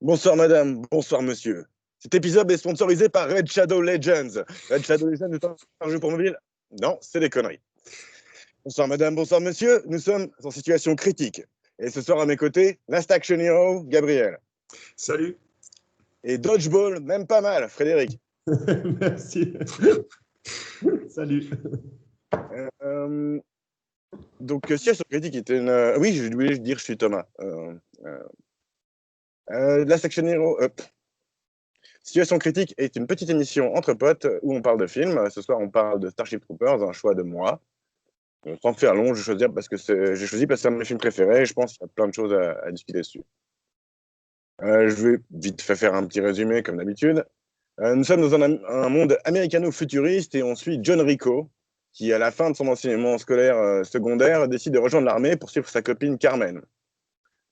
Bonsoir madame, bonsoir monsieur. Cet épisode est sponsorisé par Red Shadow Legends. Red Shadow Legends est un jeu pour mobile? Non, c'est des conneries. Bonsoir madame, bonsoir monsieur. Nous sommes en situation critique. Et ce soir à mes côtés, Last Action Hero, Gabriel. Salut. Et Dodgeball, même pas mal, Frédéric. Merci. Salut. Donc, situation critique était une... Oui, je voulais dire, je suis Thomas. Last Action Hero... Situation critique est une petite émission entre potes où on parle de films. Ce soir, on parle de Starship Troopers, un choix de moi. Sans faire long, j'ai choisi parce que c'est un de mes films préférés et je pense qu'il y a plein de choses à discuter dessus. Je vais vite faire un petit résumé, comme d'habitude. Nous sommes dans un monde américano-futuriste et on suit John Rico, qui, à la fin de son enseignement scolaire secondaire, décide de rejoindre l'armée pour suivre sa copine Carmen.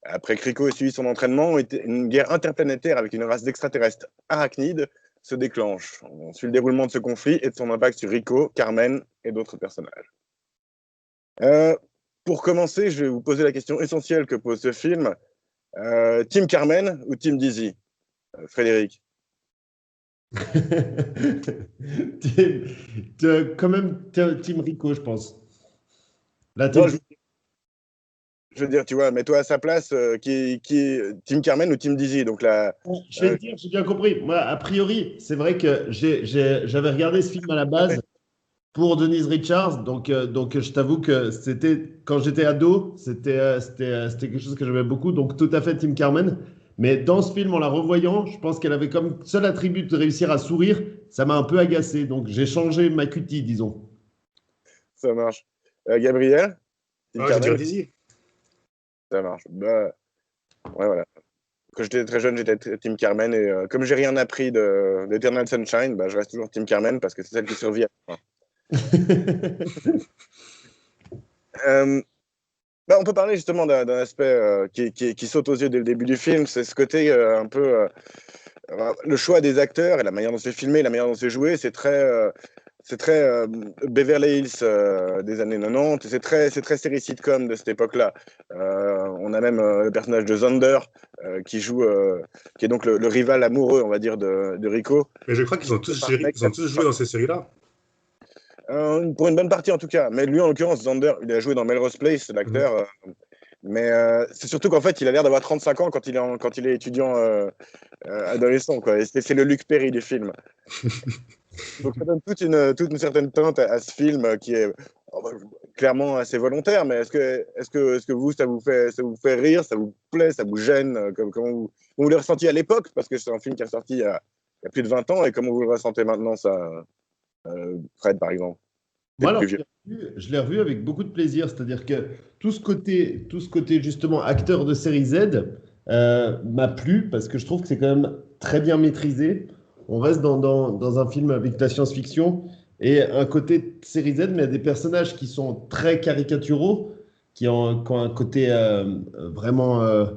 Après que Rico ait suivi son entraînement, une guerre interplanétaire avec une race d'extraterrestres arachnides se déclenche. On suit le déroulement de ce conflit et de son impact sur Rico, Carmen et d'autres personnages. Pour commencer, je vais vous poser la question essentielle que pose ce film. Team Carmen ou Team Dizzy? Frédéric? Quand même Team Rico, je pense. Non, je veux dire, tu vois, mets-toi à sa place, qui Team Carmen ou Team Dizzy? Donc là, je vais te dire, j'ai bien compris. Moi, a priori, c'est vrai que j'avais regardé ce film à la base pour Denise Richards, donc je t'avoue que c'était quand j'étais ado, c'était quelque chose que j'aimais beaucoup, donc tout à fait Team Carmen. Mais dans ce film, en la revoyant, je pense qu'elle avait comme seul attribut de réussir à sourire. Ça m'a un peu agacé, donc j'ai changé ma cutie, disons. Ça marche. Gabriel? Team Carmen? Je dirais Dizzy. Ça marche. Bah, ouais, voilà. Quand j'étais très jeune, j'étais Team Carmen et comme j'ai rien appris d'Eternal Sunshine, bah, je reste toujours Team Carmen parce que c'est celle qui survit à la fin. On peut parler justement d'un aspect qui saute aux yeux dès le début du film, c'est ce côté un peu le choix des acteurs et la manière dont c'est filmé, la manière dont c'est joué, c'est très Beverly Hills des années 90, c'est très série sitcom de cette époque-là. On a même le personnage de Zander qui est donc le rival amoureux, on va dire, de Rico. Mais je crois qu'ils ont tous joué dans ces séries-là. Pour une bonne partie en tout cas. Mais lui, en l'occurrence, Zander, il a joué dans Melrose Place, l'acteur. Mais c'est surtout qu'en fait, il a l'air d'avoir 35 ans quand il est étudiant adolescent, quoi. Et c'est le Luc Perry du film. Donc ça donne toute une certaine teinte à ce film qui est clairement assez volontaire. Mais est-ce que vous, ça vous fait rire, ça vous plaît, ça vous gêne? Comment vous le ressentiez à l'époque? Parce que c'est un film qui est sorti il y a plus de 20 ans. Et comment vous le ressentez maintenant, ça, Fred, par exemple? Moi, alors, je l'ai revu avec beaucoup de plaisir. C'est-à-dire que tout ce côté justement acteur de série Z m'a plu parce que je trouve que c'est quand même très bien maîtrisé. On reste dans un film avec de la science-fiction et un côté série Z, mais il y a des personnages qui sont très caricaturaux, qui ont un côté vraiment...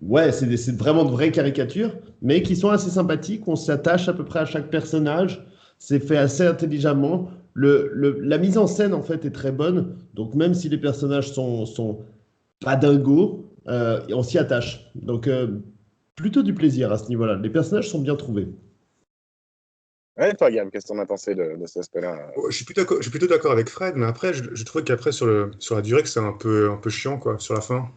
ouais, c'est vraiment de vraies caricatures, mais qui sont assez sympathiques. On s'attache à peu près à chaque personnage. C'est fait assez intelligemment. La mise en scène, en fait, est très bonne. Donc, même si les personnages sont pas dingos, on s'y attache. Donc, plutôt du plaisir à ce niveau-là. Les personnages sont bien trouvés. Ouais, toi, Gab, qu'est-ce que t'en as pensé de cet aspect-là? Je suis plutôt d'accord avec Fred, mais après, je trouve qu'après, sur la durée, que c'est un peu chiant, quoi, sur la fin.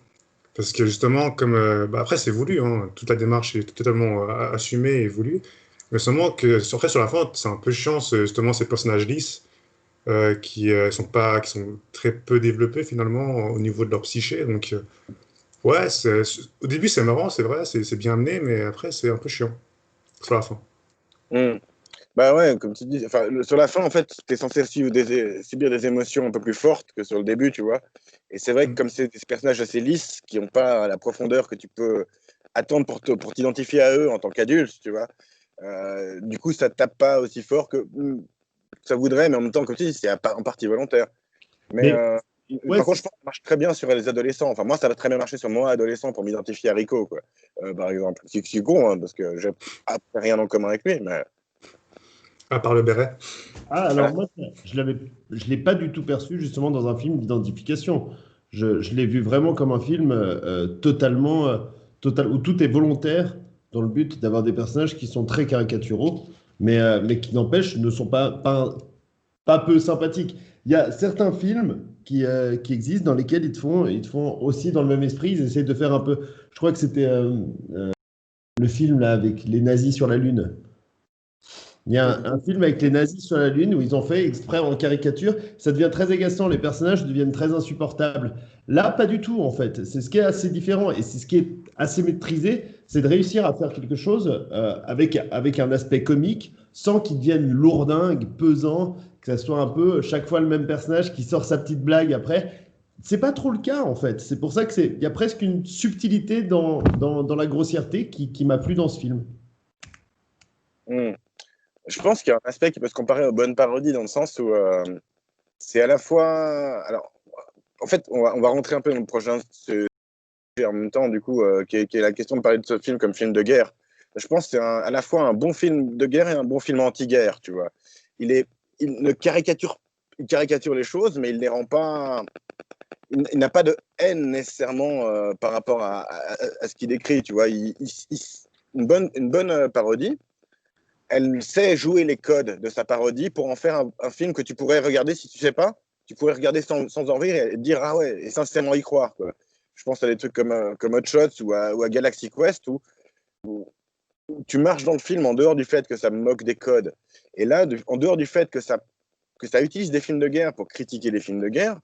Parce que justement, comme après, c'est voulu, hein, toute la démarche est totalement assumée et voulue. Mais seulement que, après, sur la fin, c'est un peu chiant, justement, ces personnages lisses qui sont très peu développés finalement au niveau de leur psyché. Donc, ouais, au début, c'est marrant, c'est vrai, c'est bien amené, mais après, c'est un peu chiant sur la fin. Bah ouais, comme tu dis, sur la fin, en fait, tu es censé subir des émotions un peu plus fortes que sur le début, tu vois. Et c'est vrai que comme c'est des personnages assez lisses, qui n'ont pas la profondeur que tu peux attendre pour t'identifier à eux en tant qu'adulte, tu vois, du coup, ça tape pas aussi fort que ça voudrait, mais en même temps, comme tu dis, c'est en partie volontaire. Mais par contre, je pense que ça marche très bien sur les adolescents. Enfin, moi, ça va très bien marcher sur moi, adolescent, pour m'identifier à Rico, quoi. Par exemple. C'est con, hein, parce que j'ai rien en commun avec lui, mais... À part le béret. Ah, alors moi, je l'ai pas du tout perçu justement dans un film d'identification. Je l'ai vu vraiment comme un film totalement, où tout est volontaire. dans le but d'avoir des personnages qui sont très caricaturaux, mais qui n'empêche ne sont pas peu sympathiques. Il y a certains films qui existent dans lesquels ils te font aussi dans le même esprit, ils essayent de faire un peu. Je crois que c'était le film là avec les nazis sur la Lune. Il y a un film avec les nazis sur la Lune où ils ont fait exprès en caricature. Ça devient très agaçant, les personnages deviennent très insupportables. Là, pas du tout, en fait. C'est ce qui est assez différent et c'est ce qui est assez maîtrisé, c'est de réussir à faire quelque chose avec un aspect comique sans qu'il devienne lourdingue, pesant, que ça soit un peu chaque fois le même personnage qui sort sa petite blague après. C'est pas trop le cas, en fait. C'est pour ça il y a presque une subtilité dans la grossièreté qui m'a plu dans ce film. Hmm. Je pense qu'il y a un aspect qui peut se comparer aux bonnes parodies dans le sens où c'est à la fois. Alors, en fait, on va rentrer un peu dans le prochain sujet en même temps, du coup, qui est la question de parler de ce film comme film de guerre. Je pense que c'est à la fois un bon film de guerre et un bon film anti-guerre, tu vois. Il ne caricature, il caricature les choses, mais il les rend pas. Il n'a pas de haine nécessairement par rapport à ce qu'il décrit, tu vois. Une bonne parodie, elle sait jouer les codes de sa parodie pour en faire un film que tu pourrais regarder si tu sais pas. Tu pourrais regarder sans en rire et dire ah ouais, et sincèrement y croire, quoi. Je pense à des trucs comme Hot Shots ou à Galaxy Quest où tu marches dans le film en dehors du fait que ça moque des codes. Et là, en dehors du fait que ça utilise des films de guerre pour critiquer les films de guerre,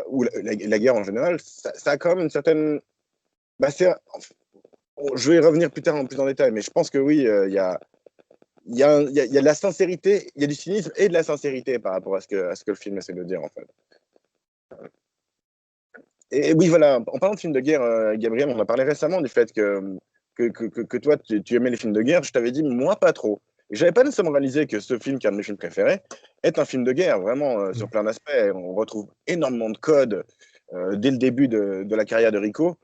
ou la guerre en général, ça a quand même une certaine. Bah, je vais y revenir plus tard plus en détail, mais je pense que oui, il y a de la sincérité, il y a du cynisme et de la sincérité par rapport à ce que le film essaie de dire, en fait. Et oui, voilà, en parlant de films de guerre, Gabriel, on a parlé récemment du fait que toi, tu aimais les films de guerre. Je t'avais dit, moi, pas trop. Et j'avais pas nécessairement réalisé que ce film, qui est un de mes films préférés, est un film de guerre, vraiment, sur plein d'aspects. On retrouve énormément de codes dès le début de la carrière de Rico.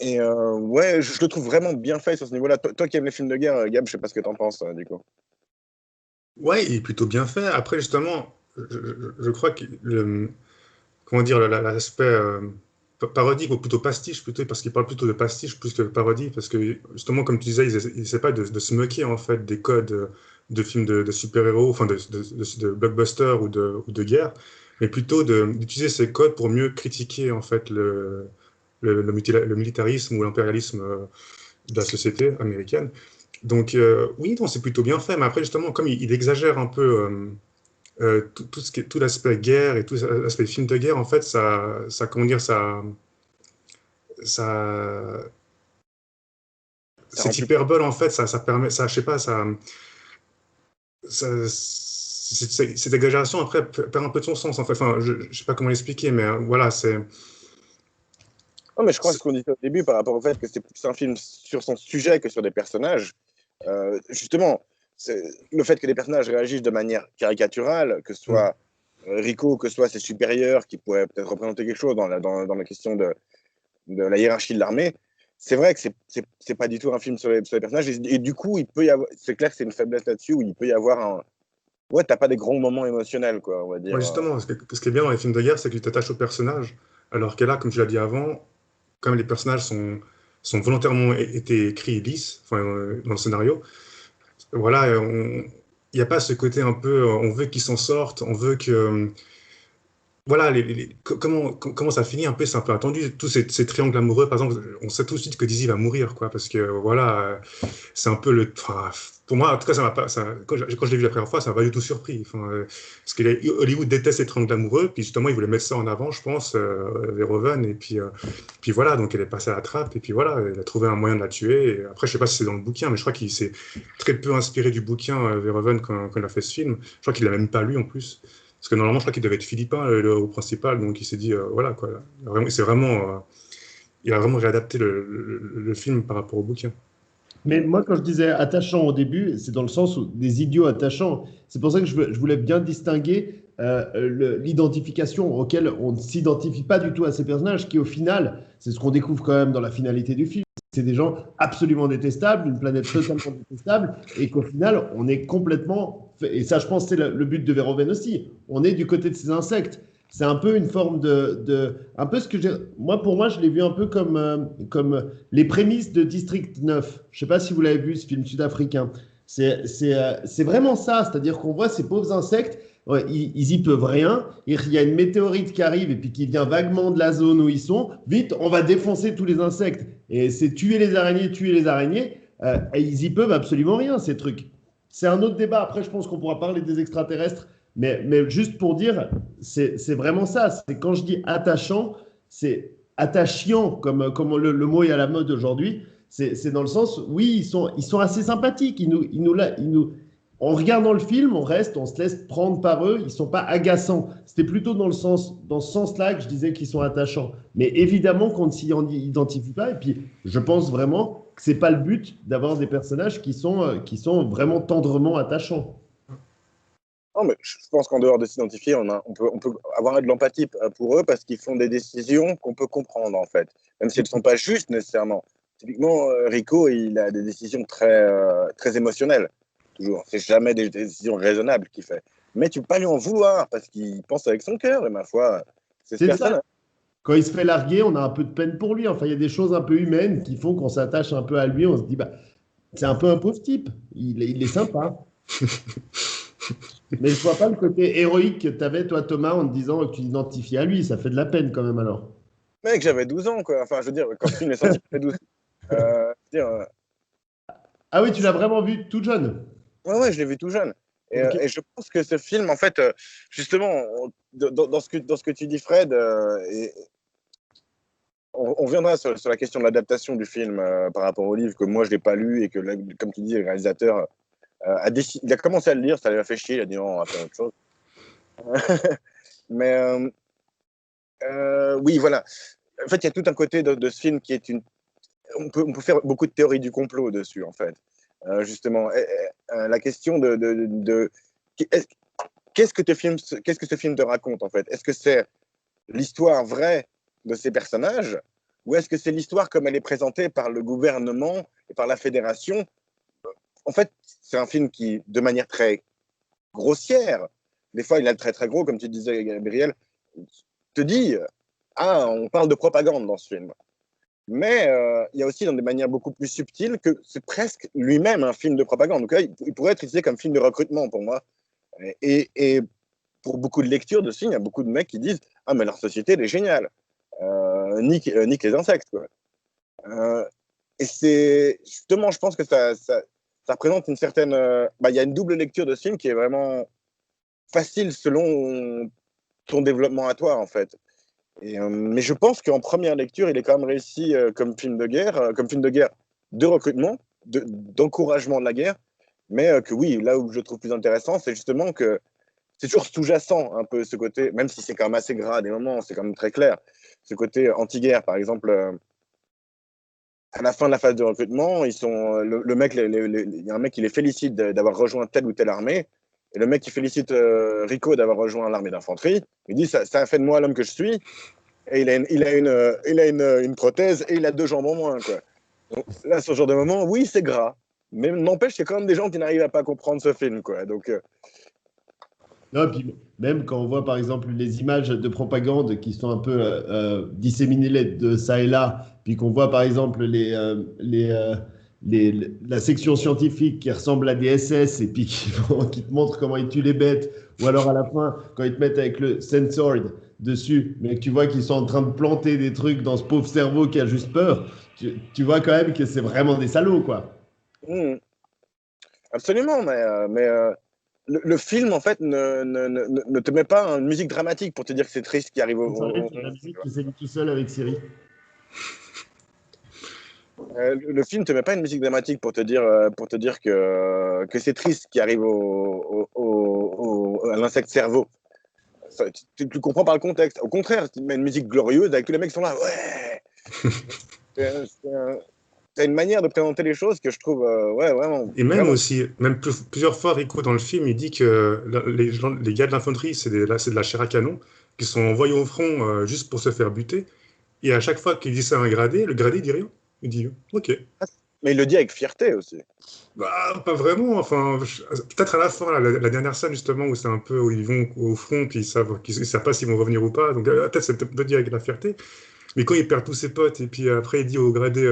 Ouais, je le trouve vraiment bien fait sur ce niveau-là. Toi qui aimes les films de guerre, Gab, je sais pas ce que t'en penses, du coup. Ouais, il est plutôt bien fait. Après, justement, je crois que comment dire, l'aspect parodique ou plutôt pastiche, plutôt, parce qu'il parle plutôt de pastiche plus que de parodie, parce que justement, comme tu disais, ils essaient pas de se moquer en fait des codes de films de super-héros, enfin de blockbuster ou de guerre, mais plutôt d'utiliser ces codes pour mieux critiquer en fait le militarisme ou l'impérialisme de la société américaine. Donc oui, non, c'est plutôt bien fait, mais après justement, comme il exagère un peu tout l'aspect guerre et tout l'aspect film de guerre, en fait, comment dire, ça, cette hyperbole, en fait, ça permet, je sais pas, cette exagération, après, perd un peu de son sens, en fait. Enfin, je sais pas comment l'expliquer, mais voilà, c'est. Non, mais je crois que ce qu'on disait au début par rapport au fait que c'est plus un film sur son sujet que sur des personnages. Justement, le fait que les personnages réagissent de manière caricaturale, que ce soit Rico, que ce soit ses supérieurs qui pourraient peut-être représenter quelque chose dans la question de la hiérarchie de l'armée, c'est vrai que c'est pas du tout un film sur les personnages. Et du coup, c'est clair que c'est une faiblesse là-dessus où il peut y avoir un. Ouais, t'as pas des grands moments émotionnels, quoi, on va dire. Ouais, justement, ce qui est bien dans les films de guerre, c'est que tu t'attaches aux personnages, alors que là, comme tu l'as dit avant, comme les personnages sont volontairement été écrits lisses, enfin, dans le scénario, voilà, il n'y a pas ce côté un peu, on veut qu'ils s'en sortent, on veut que, voilà, comment ça finit un peu, c'est un peu attendu. Tous ces triangles amoureux, par exemple, on sait tout de suite que Dizzy va mourir, quoi, parce que voilà, c'est un peu enfin, pour moi, en tout cas, ça m'a pas, quand je l'ai vu la première fois, ça m'a pas du tout surpris. Enfin, parce que Hollywood déteste les triangles amoureux, puis justement, ils voulaient mettre ça en avant, je pense, Verhoeven, et puis voilà, donc elle est passée à la trappe, et puis voilà, elle a trouvé un moyen de la tuer. Et après, je sais pas si c'est dans le bouquin, mais je crois qu'il s'est très peu inspiré du bouquin, Verhoeven, quand il a fait ce film. Je crois qu'il l'a même pas lu en plus. Parce que normalement, je crois qu'il devait être philippin, le héros principal, donc il s'est dit, voilà, quoi. Il a vraiment réadapté le film par rapport au bouquin. Mais moi, quand je disais attachant au début, c'est dans le sens où des idiots attachants. C'est pour ça que je voulais bien distinguer l'identification auquel on ne s'identifie pas du tout à ces personnages, qui au final, c'est ce qu'on découvre quand même dans la finalité du film. C'est des gens absolument détestables, une planète totalement détestable, et qu'au final, on est complètement. Et ça, je pense, c'est le but de Verhoeven aussi. On est du côté de ces insectes. C'est un peu une forme un peu ce que j'ai. Pour moi, je l'ai vu un peu comme les prémices de District 9. Je sais pas si vous l'avez vu, ce film sud-africain. C'est vraiment ça, c'est-à-dire qu'on voit ces pauvres insectes, ouais, ils y peuvent rien. Il y a une météorite qui arrive et puis qui vient vaguement de la zone où ils sont. Vite, on va défoncer tous les insectes. Et c'est tuer les araignées, tuer les araignées. Et ils y peuvent absolument rien, ces trucs. C'est un autre débat. Après, je pense qu'on pourra parler des extraterrestres. Mais juste pour dire, c'est vraiment ça. C'est quand je dis attachant, c'est attachant, comme le mot est à la mode aujourd'hui. C'est dans le sens, oui, ils sont assez sympathiques. En regardant le film, on se laisse prendre par eux. Ils sont pas agaçants. C'était plutôt dans ce sens-là que je disais qu'ils sont attachants. Mais évidemment qu'on ne s'y identifie pas. Et puis, je pense vraiment que c'est pas le but d'avoir des personnages qui sont vraiment tendrement attachants. Non, mais je pense qu'en dehors de s'identifier, on peut avoir de l'empathie pour eux parce qu'ils font des décisions qu'on peut comprendre, en fait, même si elles ne sont pas justes nécessairement. Typiquement, Rico, il a des décisions très émotionnelles, toujours. C'est jamais des décisions raisonnables qu'il fait. Mais tu peux pas lui en vouloir parce qu'il pense avec son cœur, et ma foi, c'est ce C'est personnage. ça. Quand il se fait larguer, on a un peu de peine pour lui. Enfin, il y a des choses un peu humaines qui font qu'on s'attache un peu à lui. On se dit, bah, c'est un peu un pauvre type. Il est sympa. Mais je vois pas le côté héroïque que tu avais, toi, Thomas, en te disant que tu t'identifies à lui. Ça fait de la peine quand même, alors. Mec, j'avais 12 ans, quoi. Enfin, je veux dire, quand le film est sorti, j'avais 12 ans. Je veux dire, Ah oui, tu l'as vraiment vu tout jeune. ouais, je l'ai vu tout jeune. Ok. Et je pense que ce film, en fait, justement, dans ce que tu dis, Fred, on reviendra sur la question de l'adaptation du film par rapport au livre que moi, je l'ai pas lu et que, comme tu dis, le réalisateur il a commencé à le lire, ça lui a fait chier, il a dit non, on va faire autre chose. Mais oui, voilà. En fait, il y a tout un côté de ce film qui est on peut faire beaucoup de théories du complot dessus, en fait. Justement, la question qu'est-ce que ce film te raconte, en fait? Est-ce que c'est l'histoire vraie de ces personnages ou est-ce que c'est l'histoire comme elle est présentée par le gouvernement et par la fédération? En fait, c'est un film qui, de manière très grossière, des fois il a le très très gros, comme tu disais, Gabriel, te dit on parle de propagande dans ce film. Mais il y a aussi dans des manières beaucoup plus subtiles que c'est presque lui-même un film de propagande. Donc là, il pourrait être utilisé comme film de recrutement pour moi. Et pour beaucoup de lectures de ce film, il y a beaucoup de mecs qui disent mais leur société, elle est géniale. Nique les insectes, quoi. Et c'est justement, je pense que ça présente une certaine. Il y a une double lecture de ce film qui est vraiment facile selon ton développement à toi, en fait. Mais je pense qu'en première lecture, il est quand même réussi comme film de guerre de recrutement, d'encouragement de la guerre. Mais que oui, là où je trouve plus intéressant, c'est justement que c'est toujours sous-jacent un peu ce côté, même si c'est quand même assez gras à des moments, c'est quand même très clair. Ce côté anti-guerre, par exemple. À la fin de la phase de recrutement, le mec, il y a un mec qui les félicite d'avoir rejoint telle ou telle armée, et le mec qui félicite Rico d'avoir rejoint l'armée d'infanterie, il dit ça a fait de moi l'homme que je suis, et il a une prothèse et il a 2 jambes en moins, quoi. Donc, là, ce genre de moment, oui, c'est gras, mais n'empêche qu'il y a quand même des gens qui n'arrivent à pas comprendre ce film, quoi. Donc, Non, puis même quand on voit par exemple les images de propagande qui sont un peu disséminées de ça et là, puis qu'on voit par exemple la section scientifique qui ressemble à des SS et puis qui te montrent comment ils tuent les bêtes, ou alors à la fin, quand ils te mettent avec le Sensoid dessus, mais que tu vois qu'ils sont en train de planter des trucs dans ce pauvre cerveau qui a juste peur, tu vois quand même que c'est vraiment des salauds, quoi. Absolument, mais le film, en fait, ne te met pas une musique dramatique pour te dire que c'est triste qui arrive C'est la musique qui s'est mis tout seul avec Siri. Le film te met pas une musique dramatique pour te dire que c'est triste ce qui arrive à l'insecte cerveau. Tu comprends par le contexte. Au contraire, tu mets une musique glorieuse avec tous les mecs qui sont là. Ouais. T'as une manière de présenter les choses que je trouve vraiment. Et même vraiment. aussi, plusieurs fois, Rico, dans le film, il dit que les gars de l'infanterie, c'est de la chair à canon, qui sont envoyés au front juste pour se faire buter. Et à chaque fois qu'il dit ça à un gradé, le gradé il dit rien. Il dit OK. Mais il le dit avec fierté aussi. Bah, pas vraiment. Enfin, peut-être à la fin, là, la dernière scène justement où c'est un peu où ils vont au front puis ils savent pas s'ils vont revenir ou pas. Donc peut-être c'est peut-être dit avec la fierté. Mais quand il perd tous ses potes et puis après il dit au gradé,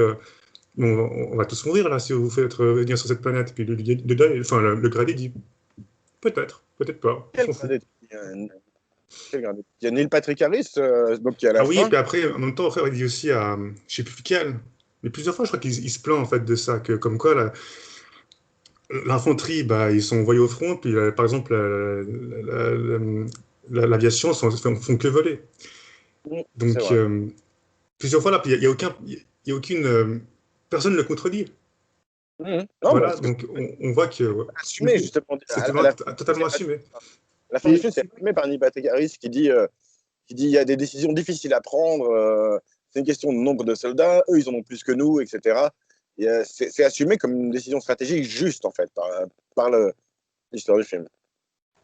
bon, on va tous mourir là si vous faites revenir sur cette planète. Puis le gradé dit peut-être, peut-être pas. On Quel s'en fout. gradé quel gradé Il y a Neil Patrick Harris, donc qui est à la Ah oui, et fin. puis après, en même temps, frère, il dit aussi à, je sais plus lequel, mais plusieurs fois, je crois qu'il se plaint en fait de ça, que comme quoi l'infanterie, bah, ils sont envoyés au front, puis par exemple, l'aviation font que voler. C'est Donc, vrai. plusieurs fois là, puis il y a aucune personne ne le contredit. Non, mais Voilà, parce que donc on voit que ouais, assumé, justement. c'est C'est totalement pas- assumé. à la fin du Et film, c'est assumé par Neil Patrick Harris qui dit il y a des décisions difficiles à prendre, c'est une question de nombre de soldats, eux, ils en ont plus que nous, etc. C'est assumé comme une décision stratégique juste, en fait, par l'histoire du film.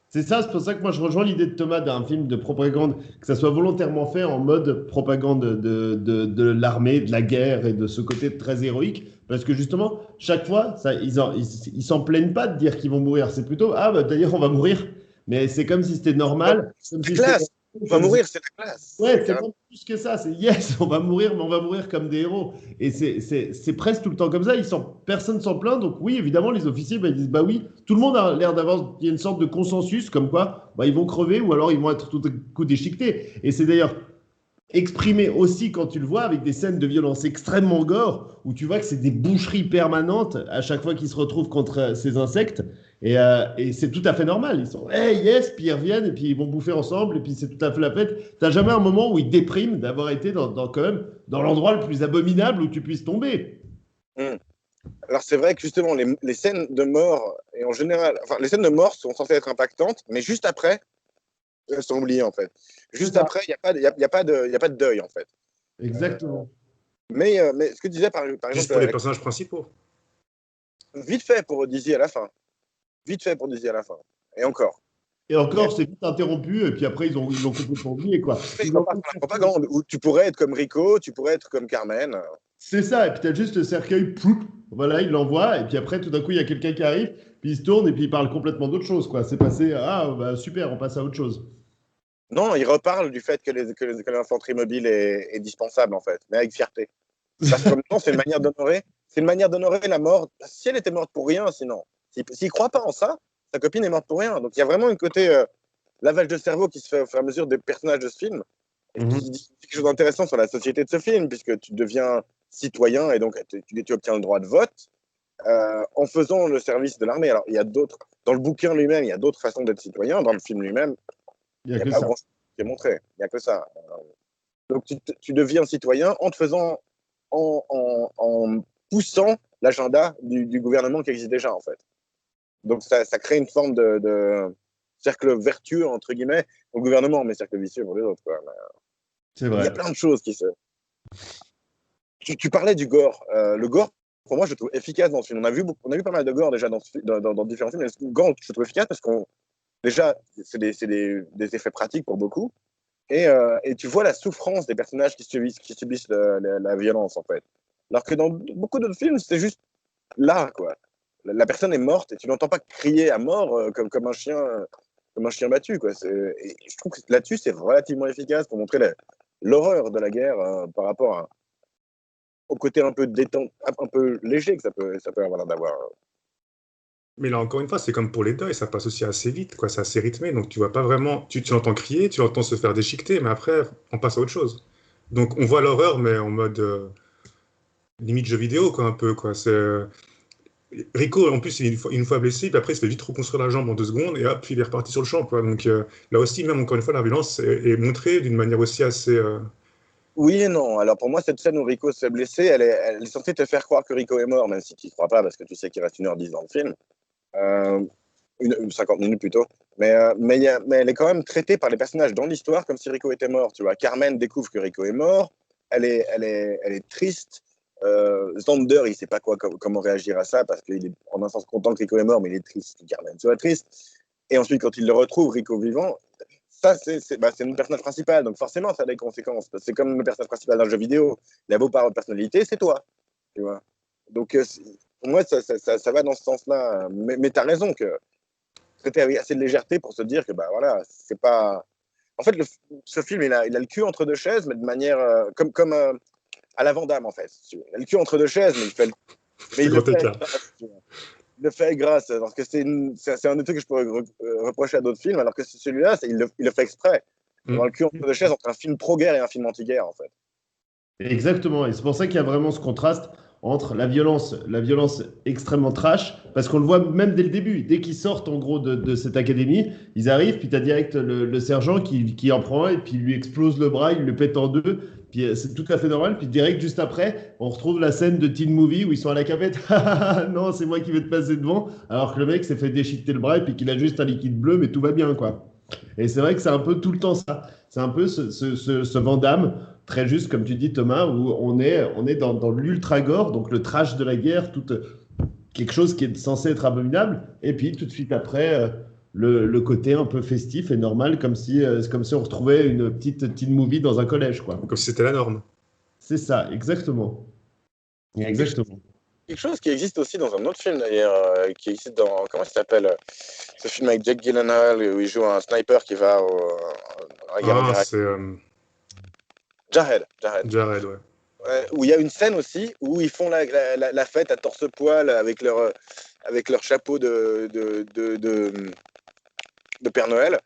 c'est ça, c'est pour ça que moi je rejoins l'idée de Thomas d'un film de propagande, que ça soit volontairement fait en mode propagande de l'armée, de la guerre et de ce côté très héroïque. Parce que justement, chaque fois, ça, ils s'en plaignent pas de dire qu'ils vont mourir. C'est plutôt, ah bah d'ailleurs on va mourir. Mais c'est comme si c'était normal, C'est comme la si c'était classe. On va mourir, c'est la classe. Ouais, c'est pas plus que ça. C'est yes, on va mourir, mais on va mourir comme des héros. Et c'est presque tout le temps comme ça. Personne s'en plaint. Donc, oui, évidemment, les officiers, bah, ils disent bah oui, tout le monde a l'air d'avoir. Il y a une sorte de consensus comme quoi bah, ils vont crever ou alors ils vont être tout à coup déchiquetés. Et c'est d'ailleurs exprimé aussi quand tu le vois avec des scènes de violence extrêmement gore où tu vois que c'est des boucheries permanentes à chaque fois qu'ils se retrouvent contre ces insectes et c'est tout à fait normal, ils sont hey yes puis ils reviennent et puis ils vont bouffer ensemble et puis c'est tout à fait la fête. T'as jamais un moment où ils dépriment d'avoir été quand même dans l'endroit le plus abominable où tu puisses tomber. Hum. Alors, c'est vrai que justement, les scènes de mort, et en général, enfin, les scènes de mort sont censées être impactantes, mais juste après, elles sont oubliées, en fait. C'est Juste ça. après, il n'y a, pas de- y a pas de, y a pas de deuil, en fait. Exactement. Mais ce que tu disais, par Juste exemple, pour les personnages principaux. vite fait pour Dizzy à la fin. Vite fait pour Dizzy à la fin. Et encore. Et Mais encore, c'est vite interrompu, et puis après, ils l'ont complètement oublié, quoi. après, Ils ils ont repartent sur la propagande, où tu pourrais être comme Rico, tu pourrais être comme Carmen. C'est ça, et puis t'as juste le cercueil, ploup, voilà, il l'envoie, et puis après, tout d'un coup, il y a quelqu'un qui arrive, puis il se tourne, et puis il parle complètement d'autre chose, quoi. C'est passé, ah, bah, super, on passe à autre chose. Non, ils reparlent du fait que l'infanterie mobile est dispensable, en fait, mais avec fierté. Parce qu'en même temps, c'est une manière d'honorer la mort. Si elle était morte pour rien, sinon. S'il ne croit pas en ça, sa copine est morte pour rien. Donc il y a vraiment un côté lavage de cerveau qui se fait au fur et à mesure des personnages de ce film, et qui dit quelque chose d'intéressant sur la société de ce film, puisque tu deviens citoyen et donc tu obtiens le droit de vote en faisant le service de l'armée. Alors il y a d'autres, dans le bouquin lui-même, il y a d'autres façons d'être citoyen. Dans le film lui-même, Il n'y il a n'y a que pas ça. grand-chose qui est montré. Il n'y a que ça. Donc tu deviens citoyen en te faisant, en poussant l'agenda du gouvernement qui existe déjà, en fait. Donc ça crée une forme de cercle vertueux, entre guillemets, au gouvernement, mais cercle vicieux pour les autres, quoi. C'est Il y a vrai. plein de choses qui se. Tu parlais du gore. Le gore, pour moi, je le trouve efficace dans ce film. On a vu pas mal de gore déjà dans différents films, mais le gore, je le trouve efficace parce qu'on. Déjà, c'est des effets pratiques pour beaucoup. Et tu vois la souffrance des personnages qui subissent la violence, en fait. Alors que dans beaucoup d'autres films, c'est juste là, quoi. La personne est morte et tu n'entends pas crier à mort comme un chien battu, quoi. Et je trouve que là-dessus, c'est relativement efficace pour montrer l'horreur de la guerre par rapport au côté un peu détente, un peu léger que ça peut avoir d'avoir. Mais là, encore une fois, c'est comme pour les deuils, ça passe aussi assez vite, quoi, c'est assez rythmé, donc tu vois pas vraiment, tu l'entends crier, tu l'entends se faire déchiqueter, mais après, on passe à autre chose. Donc on voit l'horreur, mais en mode limite jeu vidéo, quoi, un peu, quoi. Rico, en plus, il est une fois blessé, puis après, il se fait vite reconstruire la jambe en 2 secondes, et hop, il est reparti sur le champ, quoi. Donc là aussi, même encore une fois, la violence est montrée d'une manière aussi assez. Oui et non. Alors pour moi, cette scène où Rico se fait blesser, elle est censée te faire croire que Rico est mort, même si tu ne crois pas, parce que tu sais qu'il reste 1h10 dans le film. Euh, 50 minutes plutôt. Mais elle est quand même traitée par les personnages dans l'histoire comme si Rico était mort. Tu vois, Carmen découvre que Rico est mort. Elle est triste. Zander, il ne sait pas comment réagir à ça parce qu'il est en un sens content que Rico est mort, mais il est triste que Carmen soit triste. Et ensuite, quand il le retrouve, Rico vivant, ça, c'est le personnage principal. Donc forcément, ça a des conséquences. C'est comme le personnage principal d'un jeu vidéo. Il a beau par personnalité, c'est toi. Tu vois. Donc, pour moi, ça va dans ce sens-là. Mais tu as raison que traiter avec assez de légèreté pour se dire que, bah voilà, c'est pas. En fait, ce film, il a le cul entre deux chaises, mais de manière. Comme à la Van Damme, en fait. Il a le cul entre deux chaises, mais il le Grand fait avec écart. grâce. Tu vois. Il le fait avec grâce. Parce que c'est un des trucs que je pourrais reprocher à d'autres films, alors que celui-là, il le fait exprès. Dans le cul entre deux chaises entre un film pro-guerre et un film anti-guerre, en fait. Exactement, et c'est pour ça qu'il y a vraiment ce contraste entre la violence extrêmement trash, parce qu'on le voit même dès le début, dès qu'ils sortent en gros de cette académie, ils arrivent, puis tu as direct le sergent qui en prend un, et puis il lui explose le bras, il le pète en deux, puis c'est tout à fait normal, puis direct juste après, on retrouve la scène de Teen Movie où ils sont à la cavette, non, c'est moi qui vais te passer devant, alors que le mec s'est fait déchiqueter le bras, et puis qu'il a juste un liquide bleu, mais tout va bien, quoi. Et c'est vrai que c'est un peu tout le temps ça, c'est un peu ce Van Damme très juste, comme tu dis, Thomas, où on est dans l'ultra gore, donc le trash de la guerre, quelque chose qui est censé être abominable, et puis tout de suite après, le côté un peu festif et normal, comme si on retrouvait une petite teen movie dans un collège, quoi. Comme si c'était la norme. C'est ça, exactement. Exactement. Quelque chose qui existe aussi dans un autre film d'ailleurs, qui existe dans, comment il s'appelle, ce film avec Jake Gyllenhaal où il joue un sniper qui va à la guerre en Ah, Irak. c'est Jared. Jared, ouais. Ouais, où il y a une scène aussi où ils font la fête à torse-poil avec leur chapeau de Père Noël.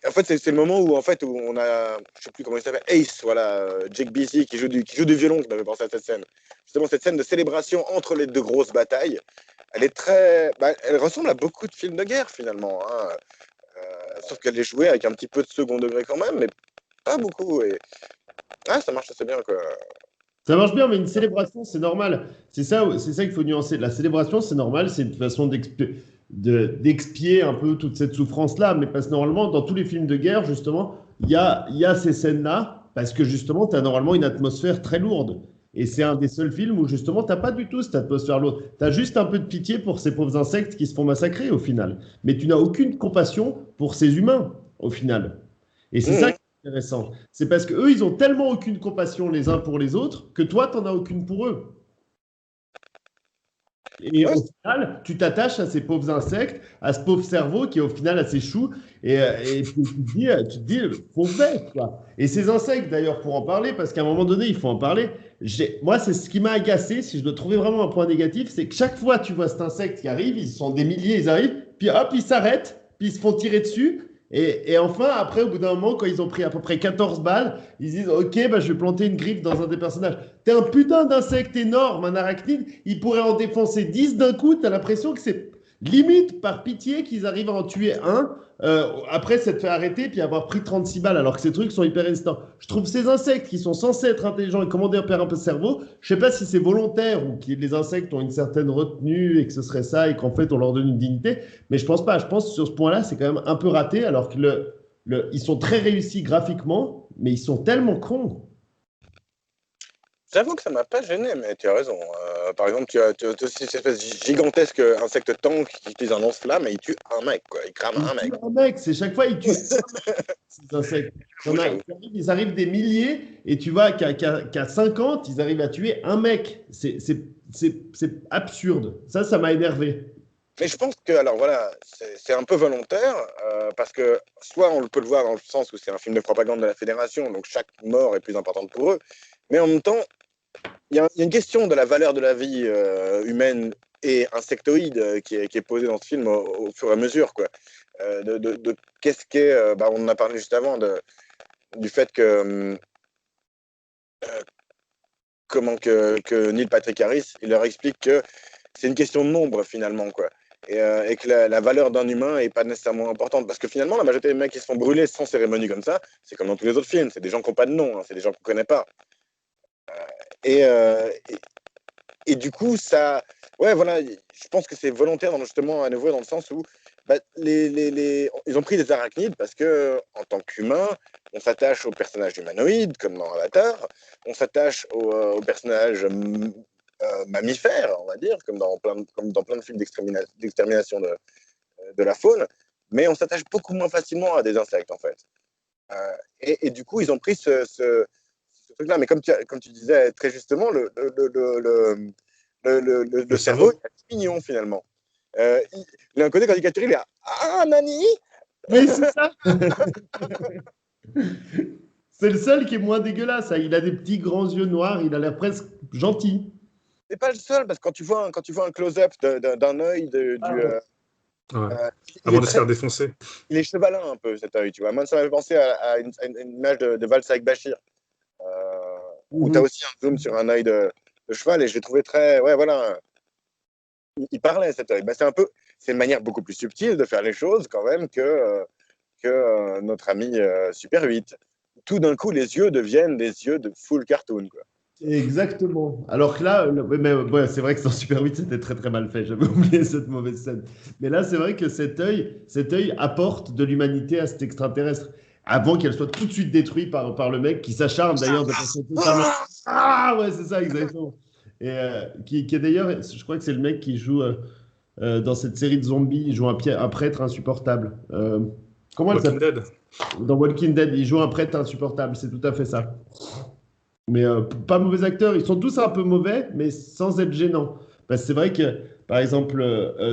En fait, c'est le moment où, en fait, où on a, je sais plus comment il s'appelle, Ace, voilà, Jake Busey qui joue du violon, qui m'avait pensé à cette scène. Justement, cette scène de célébration entre les deux grosses batailles, elle est elle ressemble à beaucoup de films de guerre finalement, hein. Sauf qu'elle est jouée avec un petit peu de second degré quand même, mais pas beaucoup. Et ça marche assez bien, quoi. Ça marche bien, mais une célébration, c'est normal. C'est ça qu'il faut nuancer. La célébration, c'est normal, c'est une façon d'expier un peu toute cette souffrance-là. Mais parce que normalement, dans tous les films de guerre, justement, il y a ces scènes-là, parce que justement, tu as normalement une atmosphère très lourde. Et c'est un des seuls films où justement, tu n'as pas du tout cette atmosphère lourde. Tu as juste un peu de pitié pour ces pauvres insectes qui se font massacrer au final. Mais tu n'as aucune compassion pour ces humains au final. Et c'est ça Mhm. qui est intéressant. C'est parce qu'eux, ils ont tellement aucune compassion les uns pour les autres que toi, tu n'en as aucune pour eux. Et Ouais, au final, tu t'attaches à ces pauvres insectes, à ce pauvre cerveau qui est au final assez chou, et puis tu te dis, pauvre bête, quoi. Et ces insectes, d'ailleurs, pour en parler, parce qu'à un moment donné, il faut en parler, moi, c'est ce qui m'a agacé, si je dois trouver vraiment un point négatif, c'est que chaque fois, tu vois cet insecte qui arrive, ils sont des milliers, ils arrivent, puis hop, ils s'arrêtent, puis ils se font tirer dessus, et enfin, après, au bout d'un moment, quand ils ont pris à peu près 14 balles, ils disent, ok, bah, je vais planter une griffe dans un des personnages. T'es un putain d'insecte énorme, un arachnide, il pourrait en défoncer 10 d'un coup, t'as l'impression que c'est limite par pitié qu'ils arrivent à en tuer un, après s'être fait arrêter puis avoir pris 36 balles, alors que ces trucs sont hyper résistants. Je trouve ces insectes qui sont censés être intelligents et commander un peu de cerveau, je sais pas si c'est volontaire ou que les insectes ont une certaine retenue et que ce serait ça et qu'en fait on leur donne une dignité, mais je pense pas. Je pense que sur ce point-là, c'est quand même un peu raté, alors que ils sont très réussis graphiquement, mais ils sont tellement cons. j'avoue que ça m'a pas gêné, mais tu as raison. Par exemple, tu as aussi cette espèce gigantesque insecte tank qui utilise un lance-flamme et il tue un mec, quoi. Il crame Ils un tuent mec. un mec, c'est chaque fois, ils tuent ces insectes. J'avoue. Ils arrivent des milliers et tu vois qu'à 50, ils arrivent à tuer un mec. C'est absurde. Ça m'a énervé. Mais je pense que, alors voilà, c'est un peu volontaire, parce que soit on peut le voir dans le sens où c'est un film de propagande de la Fédération, donc chaque mort est plus importante pour eux, mais en même temps, il y a une question de la valeur de la vie humaine et insectoïde qui est posée dans ce film au fur et à mesure, quoi. De qu'est-ce qu'est, on en a parlé juste avant, du fait que, comment que Neil Patrick Harris, il leur explique que c'est une question de nombre finalement, quoi. Et que la valeur d'un humain est pas nécessairement importante. Parce que finalement, la majorité des mecs qui se font brûler sans cérémonie comme ça, c'est comme dans tous les autres films, c'est des gens qui n'ont pas de nom, hein, c'est des gens qu'on ne connaît pas. Et, euh, et, et du coup, ça. Ouais, voilà, je pense que c'est volontaire, justement, à nouveau, dans le sens où ils ont pris des arachnides parce que, en tant qu'humain, on s'attache aux personnages humanoïdes, comme dans Avatar, on s'attache aux personnages mammifères, on va dire, comme dans plein de films d'extermination de la faune, mais on s'attache beaucoup moins facilement à des insectes, en fait. Et du coup, ils ont pris ce truc-là. Mais comme tu disais très justement, le cerveau est mignon, finalement. Il a un côté caricaturé, il est ah, Nani. Oui, c'est ça. C'est le seul qui est moins dégueulasse. Hein. Il a des petits grands yeux noirs, il a l'air presque gentil. C'est pas le seul, parce que quand tu vois un close-up d'un œil Ouais. il Avant est de se faire défoncer. il est chevalin un peu, cet œil, tu vois. Moi, ça m'avait pensé à une image de Valse avec Bachir, où tu as aussi un zoom sur un œil de cheval, et je l'ai trouvé très... Ouais, voilà. Il parlait, cet œil. Bah, c'est une manière beaucoup plus subtile de faire les choses, quand même, que notre ami Super 8. Tout d'un coup, les yeux deviennent des yeux de full cartoon, quoi. Exactement. Alors que là, ouais, c'est vrai que dans Super 8, c'était très très mal fait. J'avais oublié cette mauvaise scène. Mais là, c'est vrai que cet œil apporte de l'humanité à cet extraterrestre. Avant qu'elle soit tout de suite détruite par le mec qui s'acharne d'ailleurs de façon totalement. Ah ouais, c'est ça, exactement. Et qui est d'ailleurs, je crois que c'est le mec qui joue dans cette série de zombies, il joue un prêtre insupportable. Comment elle Walking s'appelle? Dead. Dans Walking Dead, il joue un prêtre insupportable, c'est tout à fait ça. Mais pas mauvais acteurs, ils sont tous un peu mauvais, mais sans être gênants. Parce que c'est vrai que, par exemple,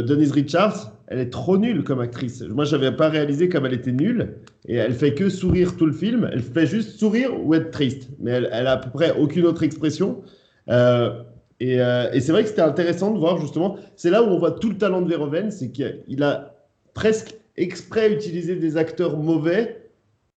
Denise Richards, elle est trop nulle comme actrice. Moi, je n'avais pas réalisé comme elle était nulle. Et elle fait que sourire tout le film. Elle fait juste sourire ou être triste. Mais elle a à peu près aucune autre expression. Euh, et c'est vrai que c'était intéressant de voir justement. C'est là où on voit tout le talent de Verhoeven, c'est qu'il a presque exprès utilisé des acteurs mauvais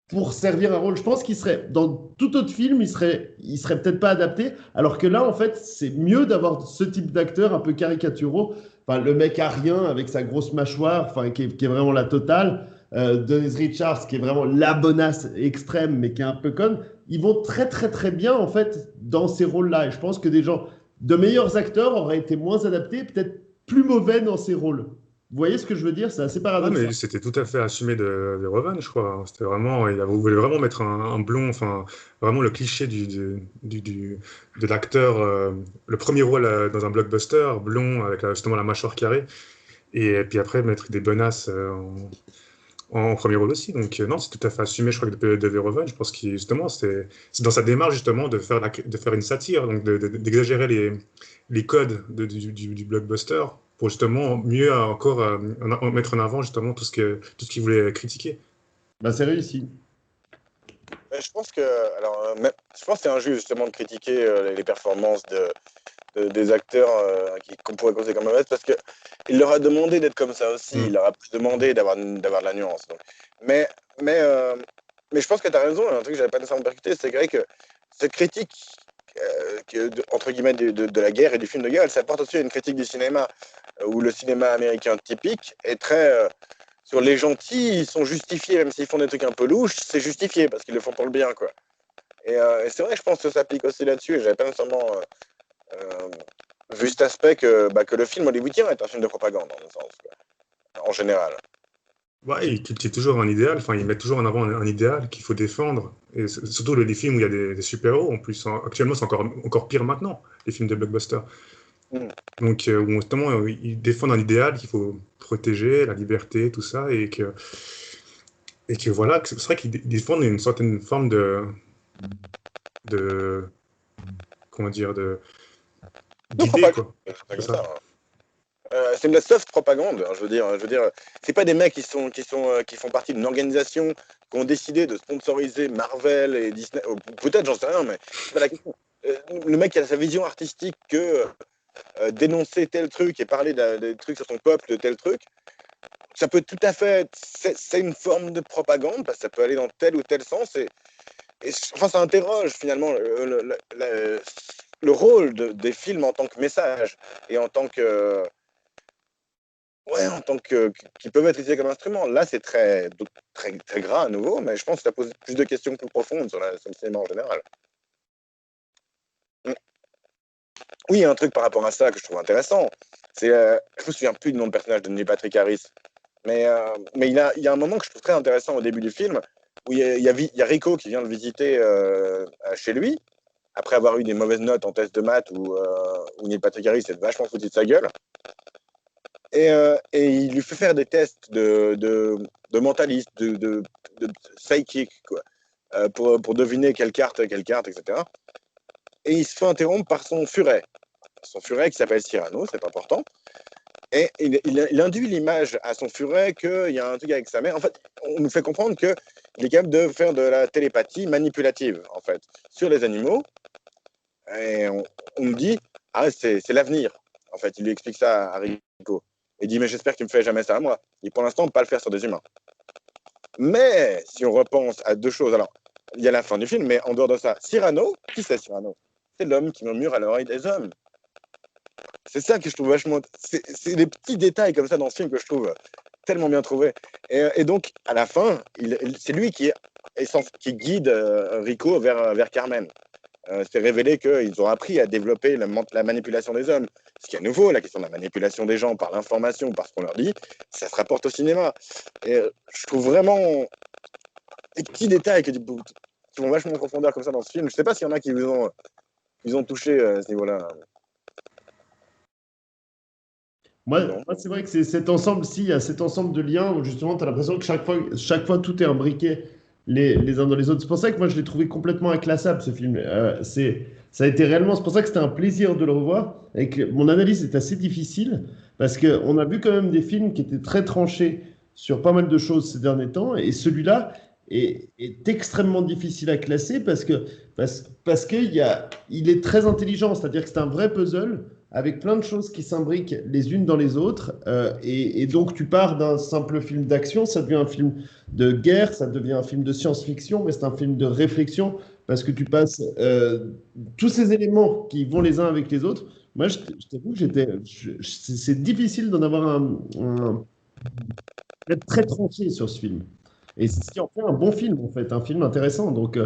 pour servir un rôle. Je pense qu'il serait, dans tout autre film, il serait peut-être pas adapté. Alors que là, en fait, c'est mieux d'avoir ce type d'acteur un peu caricaturaux. Enfin, le mec à rien avec sa grosse mâchoire, enfin, qui est vraiment la totale. Denise Richards, qui est vraiment la bonasse extrême, mais qui est un peu conne. Ils vont très, très, très bien, en fait, dans ces rôles-là. Et je pense que des gens de meilleurs acteurs auraient été moins adaptés, peut-être plus mauvais dans ces rôles. Vous voyez ce que je veux dire? C'est assez Ah, paradoxal. mais c'était tout à fait assumé de Revan, je crois. C'était vraiment, il voulait vraiment mettre un blond, enfin, vraiment le cliché de l'acteur, le premier rôle dans un blockbuster, blond, avec justement la mâchoire carrée, et puis après mettre des bonasses en premier rôle aussi. Donc, non, c'est tout à fait assumé, je crois, de Verhoeven. Je pense que justement, c'est dans sa démarche, justement, de faire une satire, donc d'exagérer les codes du blockbuster pour justement mieux encore mettre en avant, justement, tout ce qu'il voulait critiquer. Bah, c'est réussi. Mais je pense je pense que c'est injuste, justement, de critiquer les performances des acteurs qu'on pourrait causer comme mauvaises, parce qu'il leur a demandé d'être comme ça aussi, il leur a demandé d'avoir de la nuance. Donc. Mais, mais, euh, mais je pense que tu as raison, un truc que j'avais pas nécessairement percuté, c'est vrai que cette critique, entre guillemets, de la guerre et du film de guerre, elle s'apporte aussi à une critique du cinéma, où le cinéma américain typique est très... sur les gentils, ils sont justifiés, même s'ils font des trucs un peu louches, c'est justifié, parce qu'ils le font pour le bien, quoi. Et c'est vrai, je pense que ça s'applique aussi là-dessus, et j'avais pas nécessairement... Euh, vu cet aspect que le film hollywoodien est un film de propagande, dans le sens, quoi, en général. Ouais, il cultive toujours un idéal, enfin, il met toujours en avant un idéal qu'il faut défendre. Et surtout les films où il y a des super-héros, en plus. Actuellement, c'est encore pire maintenant, les films de blockbuster. Mm. Donc, où justement, ils défendent un idéal qu'il faut protéger, la liberté, tout ça, et que voilà, c'est vrai qu'ils défendent une certaine forme de comment dire, De d'idée, propagande, quoi. c'est C'est comme ça. ça. C'est de la soft propagande, hein, je veux dire, c'est pas des mecs qui font partie d'une organisation qui ont décidé de sponsoriser Marvel et Disney, peut-être, j'en sais rien, mais c'est pas la question. Le mec qui a sa vision artistique que dénoncer tel truc et parler des trucs sur son peuple de tel truc, ça peut tout à fait, c'est une forme de propagande, parce que ça peut aller dans tel ou tel sens, enfin, ça interroge finalement le rôle des films en tant que message et en tant que, ouais, qui peuvent être utilisés comme instrument. Là, c'est très, très, très gras à nouveau, mais je pense que ça pose plus de questions plus profondes sur le cinéma en général. Mm. Oui, il y a un truc par rapport à ça que je trouve intéressant. Je me souviens plus du nom de personnage de Neil Patrick Harris, mais il y a un moment que je trouve très intéressant au début du film où il y a Rico qui vient le visiter chez lui après avoir eu des mauvaises notes en test de maths où Neil Patrick Harris s'est vachement foutu de sa gueule. Et il lui fait faire des tests de mentaliste, de psychic, quoi, pour deviner quelle carte, etc. Et il se fait interrompre par son furet. son furet qui s'appelle Cyrano, c'est important. Et il induit l'image à son furet qu'il y a un truc avec sa mère. En fait, on nous fait comprendre qu'il est capable de faire de la télépathie manipulative, en fait, sur les animaux. Et on nous dit, ah, c'est l'avenir. En fait, il lui explique ça à Rico. Il dit, mais j'espère qu'il ne me fait jamais ça à moi. Et pour l'instant, pas le faire sur des humains. Mais si on repense à deux choses, alors, il y a la fin du film, mais en dehors de ça, Cyrano, qui c'est Cyrano? C'est l'homme qui murmure à l'oreille des hommes. C'est ça que je trouve vachement. C'est des petits détails comme ça dans ce film que je trouve tellement bien trouvés. Et donc, à la fin, c'est lui qui guide Rico vers Carmen. C'est révélé qu'ils ont appris à développer la manipulation des hommes. Ce qui est nouveau, la question de la manipulation des gens par l'information, par ce qu'on leur dit, ça se rapporte au cinéma. Et je trouve vraiment des petits détails qui vont vachement en profondeur comme ça dans ce film. Je ne sais pas s'il y en a qui vous ont touché à ce niveau-là. Moi, c'est vrai que c'est cet ensemble, il y a cet ensemble de liens où justement, tu as l'impression que chaque fois, tout est imbriqué les uns dans les autres. C'est pour ça que moi, je l'ai trouvé complètement inclassable, ce film. Ça a été réellement, c'est pour ça que c'était un plaisir de le revoir. Et que mon analyse est assez difficile parce qu'on a vu quand même des films qui étaient très tranchés sur pas mal de choses ces derniers temps. Et celui-là est extrêmement difficile à classer parce qu'il est très intelligent. C'est-à-dire que c'est un vrai puzzle avec plein de choses qui s'imbriquent les unes dans les autres. Et donc, tu pars d'un simple film d'action, ça devient un film de guerre, ça devient un film de science-fiction, mais c'est un film de réflexion, parce que tu passes tous ces éléments qui vont les uns avec les autres. Moi, je t'avoue que c'est difficile d'en avoir d'être très tranché sur ce film. Et c'est ce qui en fait un bon film, en fait, un film intéressant. Donc,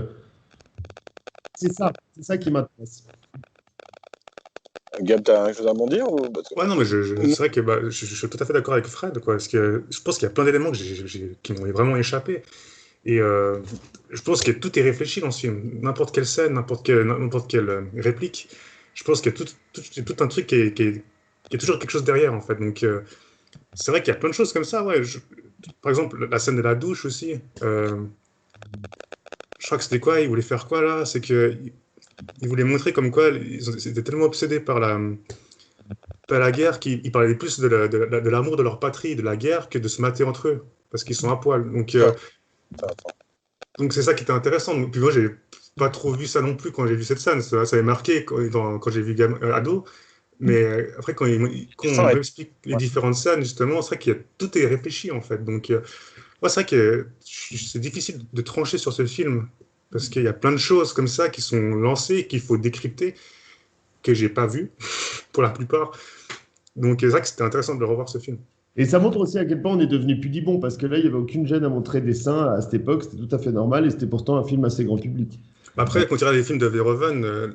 c'est ça qui m'intéresse. Gab, t'as quelque chose à m'en dire ou... Ouais, non, mais c'est vrai que je suis tout à fait d'accord avec Fred, quoi, parce que je pense qu'il y a plein d'éléments qui m'ont vraiment échappé. Et je pense que tout est réfléchi dans ce film. N'importe quelle scène, n'importe quelle réplique, je pense qu'il y a tout un truc qui est toujours quelque chose derrière, en fait. Donc, c'est vrai qu'il y a plein de choses comme ça, ouais. Par exemple, la scène de la douche aussi. Je crois que c'était quoi? Ils voulaient faire quoi, là? C'est que... Ils voulaient montrer comme quoi ils étaient tellement obsédés par la guerre qu'ils parlaient plus de l'amour de leur patrie, de la guerre, que de se mater entre eux, parce qu'ils sont à poil. Donc c'est ça qui était intéressant. Donc, puis moi, j'ai pas trop vu ça non plus quand j'ai vu cette scène. Ça avait marqué quand j'ai vu ado. Mais après, quand on explique les différentes scènes, justement, c'est vrai tout est réfléchi, en fait. Donc, c'est vrai que c'est difficile de trancher sur ce film. Parce qu'il y a plein de choses comme ça qui sont lancées, qu'il faut décrypter, que j'ai pas vu, pour la plupart. Donc c'est vrai que c'était intéressant de revoir ce film. Et ça montre aussi à quel point on est devenu pudibond, parce que là, il n'y avait aucune gêne à montrer des seins à cette époque, c'était tout à fait normal, et c'était pourtant un film assez grand public. Après, quand tu regardes les films de Verhoeven,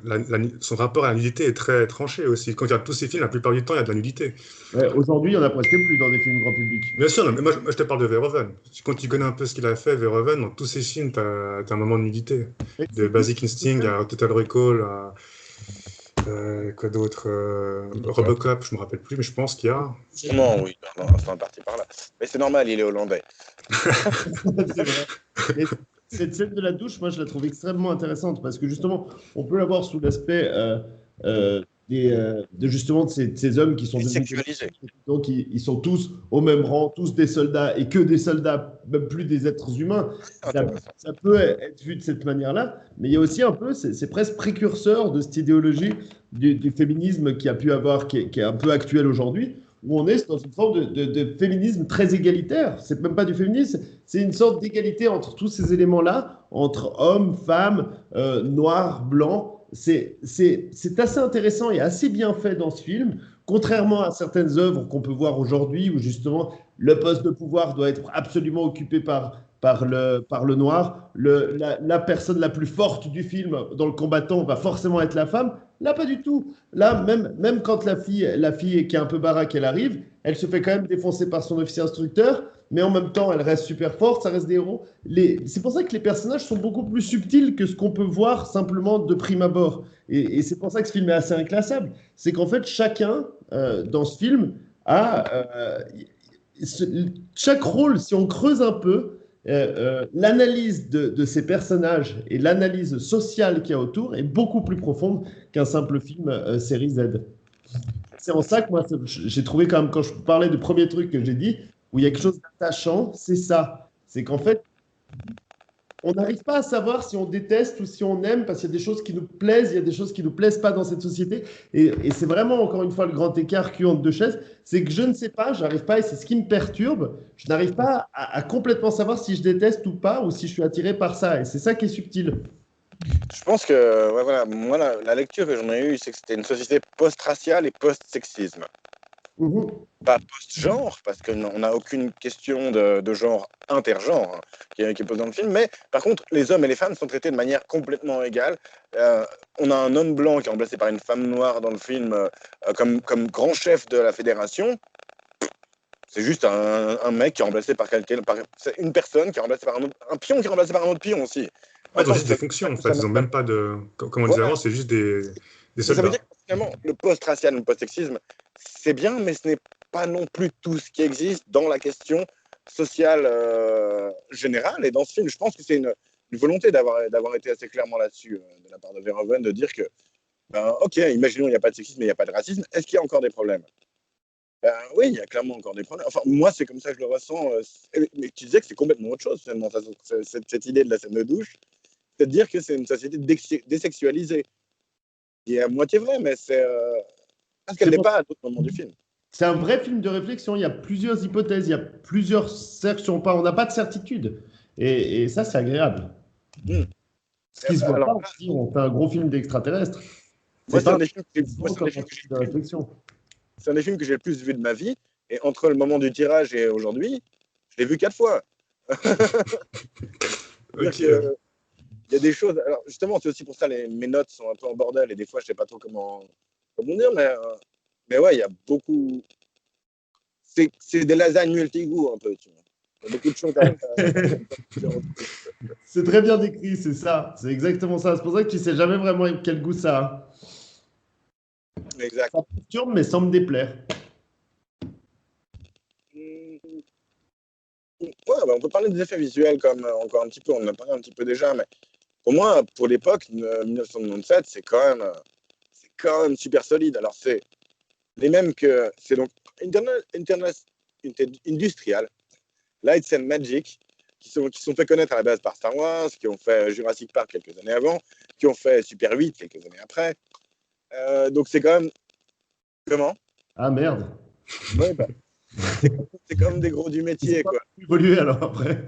son rapport à la nudité est très tranché aussi. Quand tu regardes tous ces films, la plupart du temps, il y a de la nudité. Ouais, aujourd'hui, il n'y en a presque plus dans des films grand public. Bien sûr, non, mais moi, je te parle de Verhoeven. Quand tu connais un peu ce qu'il a fait, Verhoeven, dans tous ses films, tu as un moment de nudité. De Basic Instinct à Total Recall, à quoi d'autre, Robocop, je me rappelle plus, mais je pense qu'il y a... Non, oui, c'est un parti par là. Mais c'est normal, il est hollandais. C'est vrai. Et cette scène de la douche, moi, je la trouve extrêmement intéressante parce que justement, on peut l'avoir sous l'aspect justement de ces hommes qui sont sexualisés. Donc, ils sont tous au même rang, tous des soldats et que des soldats, même plus des êtres humains. Ça peut être vu de cette manière-là, mais il y a aussi un peu, c'est presque précurseur de cette idéologie du féminisme qui a pu avoir, qui est un peu actuel aujourd'hui, où on est dans une forme de féminisme très égalitaire. C'est même pas du féminisme, c'est une sorte d'égalité entre tous ces éléments-là, entre hommes, femmes, noirs, blancs. C'est assez intéressant et assez bien fait dans ce film, contrairement à certaines œuvres qu'on peut voir aujourd'hui, où justement le poste de pouvoir doit être absolument occupé par le noir. La personne la plus forte du film dans le combattant va forcément être la femme. Là, pas du tout. Là, même quand la fille qui est un peu baraque, elle arrive, elle se fait quand même défoncer par son officier instructeur, mais en même temps, elle reste super forte, ça reste des héros. C'est pour ça que les personnages sont beaucoup plus subtils que ce qu'on peut voir simplement de prime abord. Et c'est pour ça que ce film est assez inclassable. C'est qu'en fait, chacun, dans ce film, a... chaque rôle, si on creuse un peu, l'analyse de ces personnages et l'analyse sociale qu'il y a autour est beaucoup plus profonde qu'un simple film série Z. C'est en ça que moi, j'ai trouvé quand même, quand je parlais du premier truc que j'ai dit, où il y a quelque chose d'attachant, c'est ça. C'est qu'en fait, on n'arrive pas à savoir si on déteste ou si on aime, parce qu'il y a des choses qui nous plaisent, il y a des choses qui nous plaisent pas dans cette société. Et c'est vraiment, encore une fois, le grand écart cul entre deux chaises, c'est que je ne sais pas, j'arrive pas, et c'est ce qui me perturbe, je n'arrive pas à complètement savoir si je déteste ou pas, ou si je suis attiré par ça. Et c'est ça qui est subtil. Je pense que, ouais, voilà, moi, la lecture que j'en ai eue, c'est que c'était une société post-raciale et post-sexisme. Mhm. Pas post-genre, parce qu'on n'a aucune question de genre intergenre, hein, qui est posée dans le film, mais par contre, les hommes et les femmes sont traités de manière complètement égale. On a un homme blanc qui est remplacé par une femme noire dans le film comme grand chef de la fédération. C'est juste un mec qui est remplacé par quelqu'un, c'est une personne qui est remplacée par un pion qui est remplacé par un autre pion aussi. Ouais, ils ont Maintenant, juste des fonctions, en fait. Ils ont même pas de. Comme on disait voilà. avant, c'est juste des Mais ça veut dire soldats. que finalement, le post-racial, le post-sexisme, c'est bien, mais ce n'est pas non plus tout ce qui existe dans la question sociale générale. Et dans ce film, je pense que c'est une volonté d'avoir été assez clairement là-dessus de la part de Verhoeven, de dire que, ben, ok, imaginons il n'y a pas de sexisme, mais il n'y a pas de racisme. Est-ce qu'il y a encore des problèmes? Ben, oui, il y a clairement encore des problèmes. Enfin, moi, c'est comme ça que je le ressens. Mais tu disais que c'est complètement autre chose, finalement, cette idée de la scène de douche. C'est de dire que c'est une société désexualisée. Qui est à moitié vrai, mais c'est parce qu'elle C'est n'est pour pas à d'autres moments du film. C'est un vrai film de réflexion. Il y a plusieurs hypothèses, il y a plusieurs certitudes. On n'a pas de certitude. Et ça, c'est agréable. Hmm. Ce qui se voit Alors pas aussi, on fait un gros film d'extraterrestre. moi, C'est pas moi, souvent c'est un des comme un films que film de réflexion. c'est un des films que j'ai le plus vu de ma vie. Et entre le moment du tirage et aujourd'hui, je l'ai vu 4 fois. C'est-à-dire Ok. que il y a des choses. Alors justement, c'est aussi pour ça mes notes sont un peu en bordel et des fois, je sais pas trop comment dire, mais ouais, il y a beaucoup. C'est des lasagnes multigoûts un peu, tu vois. Il y a beaucoup de choses C'est très bien décrit, c'est ça. C'est exactement ça. C'est pour ça que tu sais jamais vraiment quel goût ça a. exact. Ça perturbe, mais sans me déplaire. Hmm. Ouais, bah, on peut parler des effets visuels comme encore un petit peu, on en a parlé un petit peu déjà, mais pour moi, pour l'époque, 1997, c'est quand même super solide. Alors, c'est les mêmes que. C'est donc Industrial, Lights and Magic, qui sont fait connaître à la base par Star Wars, qui ont fait Jurassic Park quelques années avant, qui ont fait Super 8 quelques années après. Donc, c'est quand même. Comment? Ah merde. Ouais, bah, c'est c'est quand même des gros du Ils ont métier, pas quoi. évolué alors après.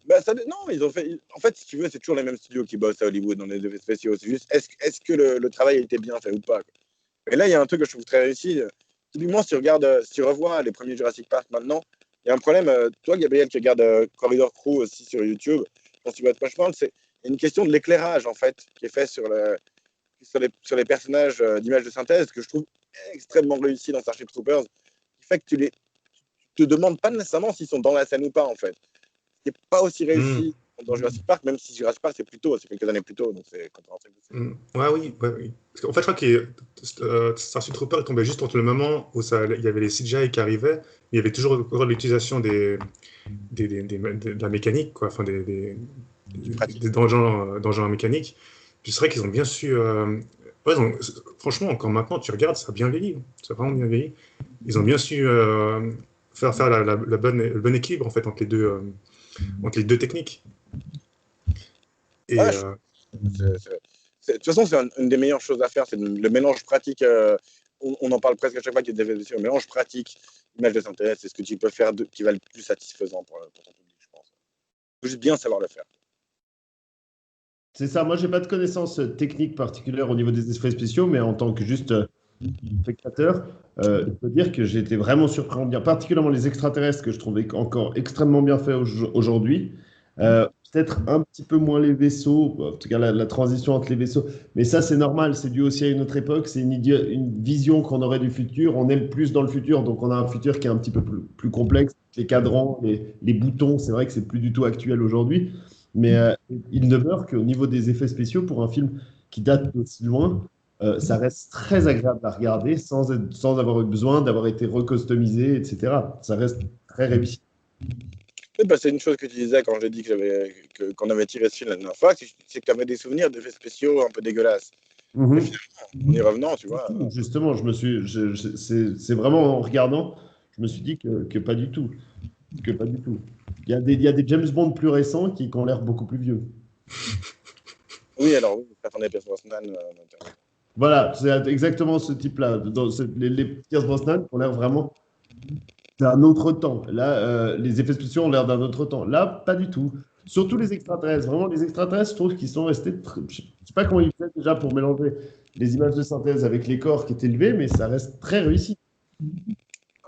Bah, non, ils ont fait. En fait, si tu veux, c'est toujours les mêmes studios qui bossent à Hollywood dans les effets spéciaux. C'est juste, est-ce que le travail a été bien fait ou pas, quoi. Et là, il y a un truc que je trouve très réussi. Typiquement, si tu regardes, si tu revois les premiers Jurassic Park maintenant, il y a un problème. Toi, Gabriel, qui regarde Corridor Crew aussi sur YouTube, quand tu vois de quoi je parle, c'est une question de l'éclairage, en fait, qui est fait sur les personnages d'images de synthèse, que je trouve extrêmement réussi dans Starship Troopers, qui fait que tu te demandes pas nécessairement s'ils sont dans la scène ou pas, en fait. C'est pas aussi Hmm. réussi dans Jurassic Park, même si Jurassic Park, c'est plus tôt, c'est quelques années plus tôt, donc c'est compréhensible. Ouais, oui, ouais, oui. Parce qu'en fait, je crois que Starship Trooper il tombait juste entre le moment où il y avait les CGI qui arrivaient, mais il y avait toujours encore l'utilisation de la mécanique, quoi, enfin Du pratique. des d'engins mécaniques. Puis c'est vrai qu'ils ont bien su. Ouais, franchement, encore maintenant, tu regardes, ça a bien vieilli. Ça a vraiment bien vieilli. Ils ont bien su faire le bon équilibre en fait entre les deux techniques. Et Ouais, de toute façon, c'est une des meilleures choses à faire, c'est le mélange pratique. On en parle presque à chaque fois qu'il y a des effets. Le mélange pratique, image de synthèse, c'est ce que tu peux faire qui va le plus satisfaisant pour ton public, je pense. Il faut juste bien savoir le faire. C'est ça. Moi, j'ai pas de connaissances techniques particulières au niveau des effets spéciaux, mais en tant que juste spectateur, je peux dire que j'ai été vraiment surpris, bien, particulièrement les extraterrestres que je trouvais encore extrêmement bien faits aujourd'hui. Peut-être un petit peu moins les vaisseaux, en tout cas la transition entre les vaisseaux, mais ça c'est normal, c'est dû aussi à une autre époque, c'est une vision qu'on aurait du futur, on aime plus dans le futur, donc on a un futur qui est un petit peu plus complexe, les cadrans, les boutons, c'est vrai que c'est plus du tout actuel aujourd'hui, mais il ne demeure qu'au niveau des effets spéciaux, pour un film qui date d'aussi loin, ça reste très agréable à regarder sans avoir eu besoin d'avoir été recustomisé, etc. Ça reste très réussi. Oui, bah, c'est une chose que tu disais quand j'ai dit qu'on avait tiré ce film la dernière fois, c'est que tu avais des souvenirs d'effets spéciaux un peu dégueulasses. Mais Mhm. en y revenant, tu vois. Justement, c'est vraiment en regardant, je me suis dit que pas du tout. Que pas du tout. Il y a des James Bond plus récents qui ont l'air beaucoup plus vieux. Oui, alors, oui, attendez, Pierce Brosnan. Voilà, c'est exactement ce type-là. Les Pierce Brosnan ont l'air vraiment d'un autre temps. Là, les effets spéciaux ont l'air d'un autre temps. Là, pas du tout. Surtout les extraterrestres. Vraiment, les extraterrestres, je trouve qu'ils sont restés. Je sais pas comment ils faisaient déjà pour mélanger les images de synthèse avec les corps qui étaient élevés, mais ça reste très réussi.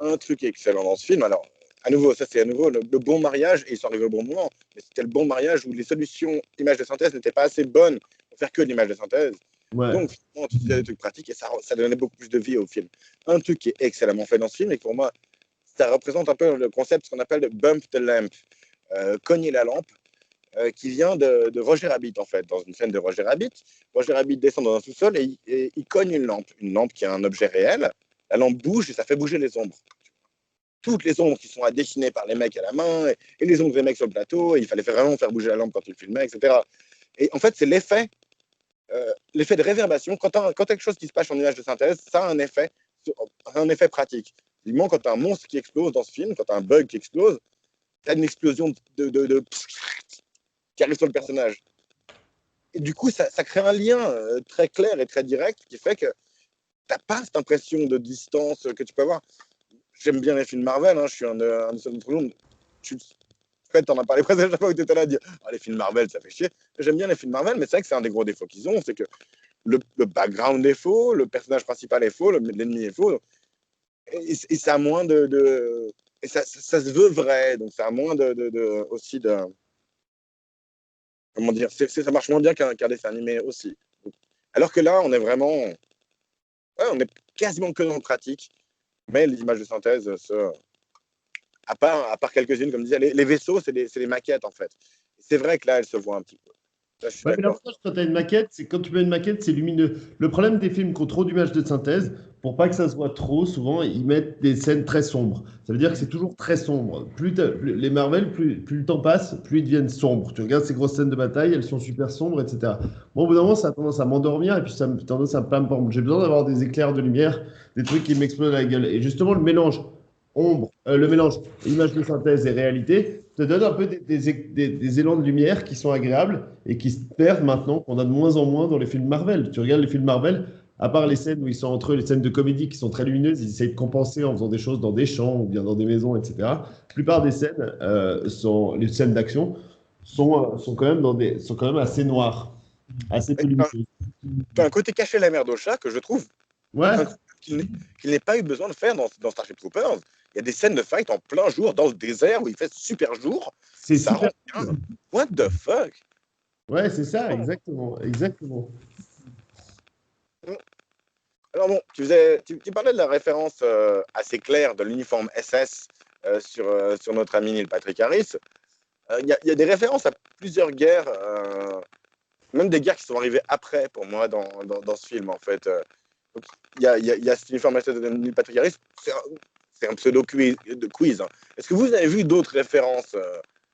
Un truc excellent dans ce film, alors, à nouveau, ça c'est à nouveau le bon mariage, et ils sont arrivés au bon moment, mais c'était le bon mariage où les solutions images de synthèse n'étaient pas assez bonnes pour faire que de l'image de synthèse. Ouais. Donc, finalement, tu utilisais des trucs pratiques et ça donnait beaucoup plus de vie au film. Un truc qui est excellemment fait dans ce film, et pour moi, ça représente un peu le concept, ce qu'on appelle le bump the lamp, cogner la lampe, qui vient de Roger Rabbit, en fait, dans une scène de Roger Rabbit. Roger Rabbit descend dans un sous-sol et il cogne une lampe qui est un objet réel. La lampe bouge et ça fait bouger les ombres. Toutes les ombres qui sont à dessiner par les mecs à la main et les ombres des mecs sur le plateau, et il fallait vraiment faire bouger la lampe quand ils filmaient, etc. Et en fait, c'est l'effet de réverbération. Quand tu as quelque chose qui se passe en image de synthèse, ça a un effet pratique. Évidemment, quand tu as un monstre qui explose dans ce film, quand tu as un bug qui explose, tu as une explosion qui arrive sur le personnage. Et du coup, ça crée un lien très clair et très direct qui fait que tu n'as pas cette impression de distance que tu peux avoir. J'aime bien les films Marvel, hein, je suis un de ceux d'entre nous. En fait, t'en as parlé presque à chaque fois que tu étais là à dire les films Marvel, ça fait chier. J'aime bien les films Marvel, mais c'est vrai que c'est un des gros défauts qu'ils ont, c'est que le background est faux, le personnage principal est faux, l'ennemi est faux. Et ça a moins et ça se veut vrai, donc ça a moins aussi de. Comment dire, ça marche moins bien qu'un dessin animé aussi. Alors que là, on est vraiment. Ouais, on est quasiment que dans le pratique, mais les images de synthèse, à part quelques-unes, comme je disais, les vaisseaux, c'est des maquettes en fait. C'est vrai que là, elles se voient un petit peu. Là, je suis Ouais, mais d'accord. l'avantage quand tu as une maquette, c'est que quand tu mets une maquette, c'est lumineux. Le problème des films qui ont trop d'images de synthèse, pour pas que ça se voit trop, souvent, ils mettent des scènes très sombres. Ça veut dire que c'est toujours très sombre. Les Marvel, plus le temps passe, plus ils deviennent sombres. Tu regardes ces grosses scènes de bataille, elles sont super sombres, etc. Bon, au bout d'un moment, ça a tendance à m'endormir et puis ça a tendance à pas me prendre. J'ai besoin d'avoir des éclairs de lumière, des trucs qui m'explosent la gueule. Et justement, le mélange image de synthèse et réalité te donne un peu des élans de lumière qui sont agréables et qui se perdent maintenant qu'on a de moins en moins dans les films Marvel. Tu regardes les films Marvel, à part les scènes où ils sont entre eux, les scènes de comédie qui sont très lumineuses, ils essayent de compenser en faisant des choses dans des champs ou bien dans des maisons, etc. La plupart des scènes, les scènes d'action, sont quand même sont quand même assez noires, assez peu lumineuses. Tu as un côté caché la merde au chat que je trouve Ouais, qu'il n'ait pas eu besoin de faire dans Starship Troopers. Il y a des scènes de fight en plein jour dans le désert où il fait super jour. c'est Ça super. rend bien. What the fuck? Ouais, c'est ça, exactement, exactement. Alors bon, tu parlais de la référence assez claire de l'uniforme SS sur notre ami Neil Patrick Harris. Il y a des références à plusieurs guerres, même des guerres qui sont arrivées après, pour moi, dans ce film, en fait. Donc, il y a cet uniforme SS de Neil Patrick Harris. C'est un pseudo-quiz. Hein. Est-ce que vous avez vu d'autres références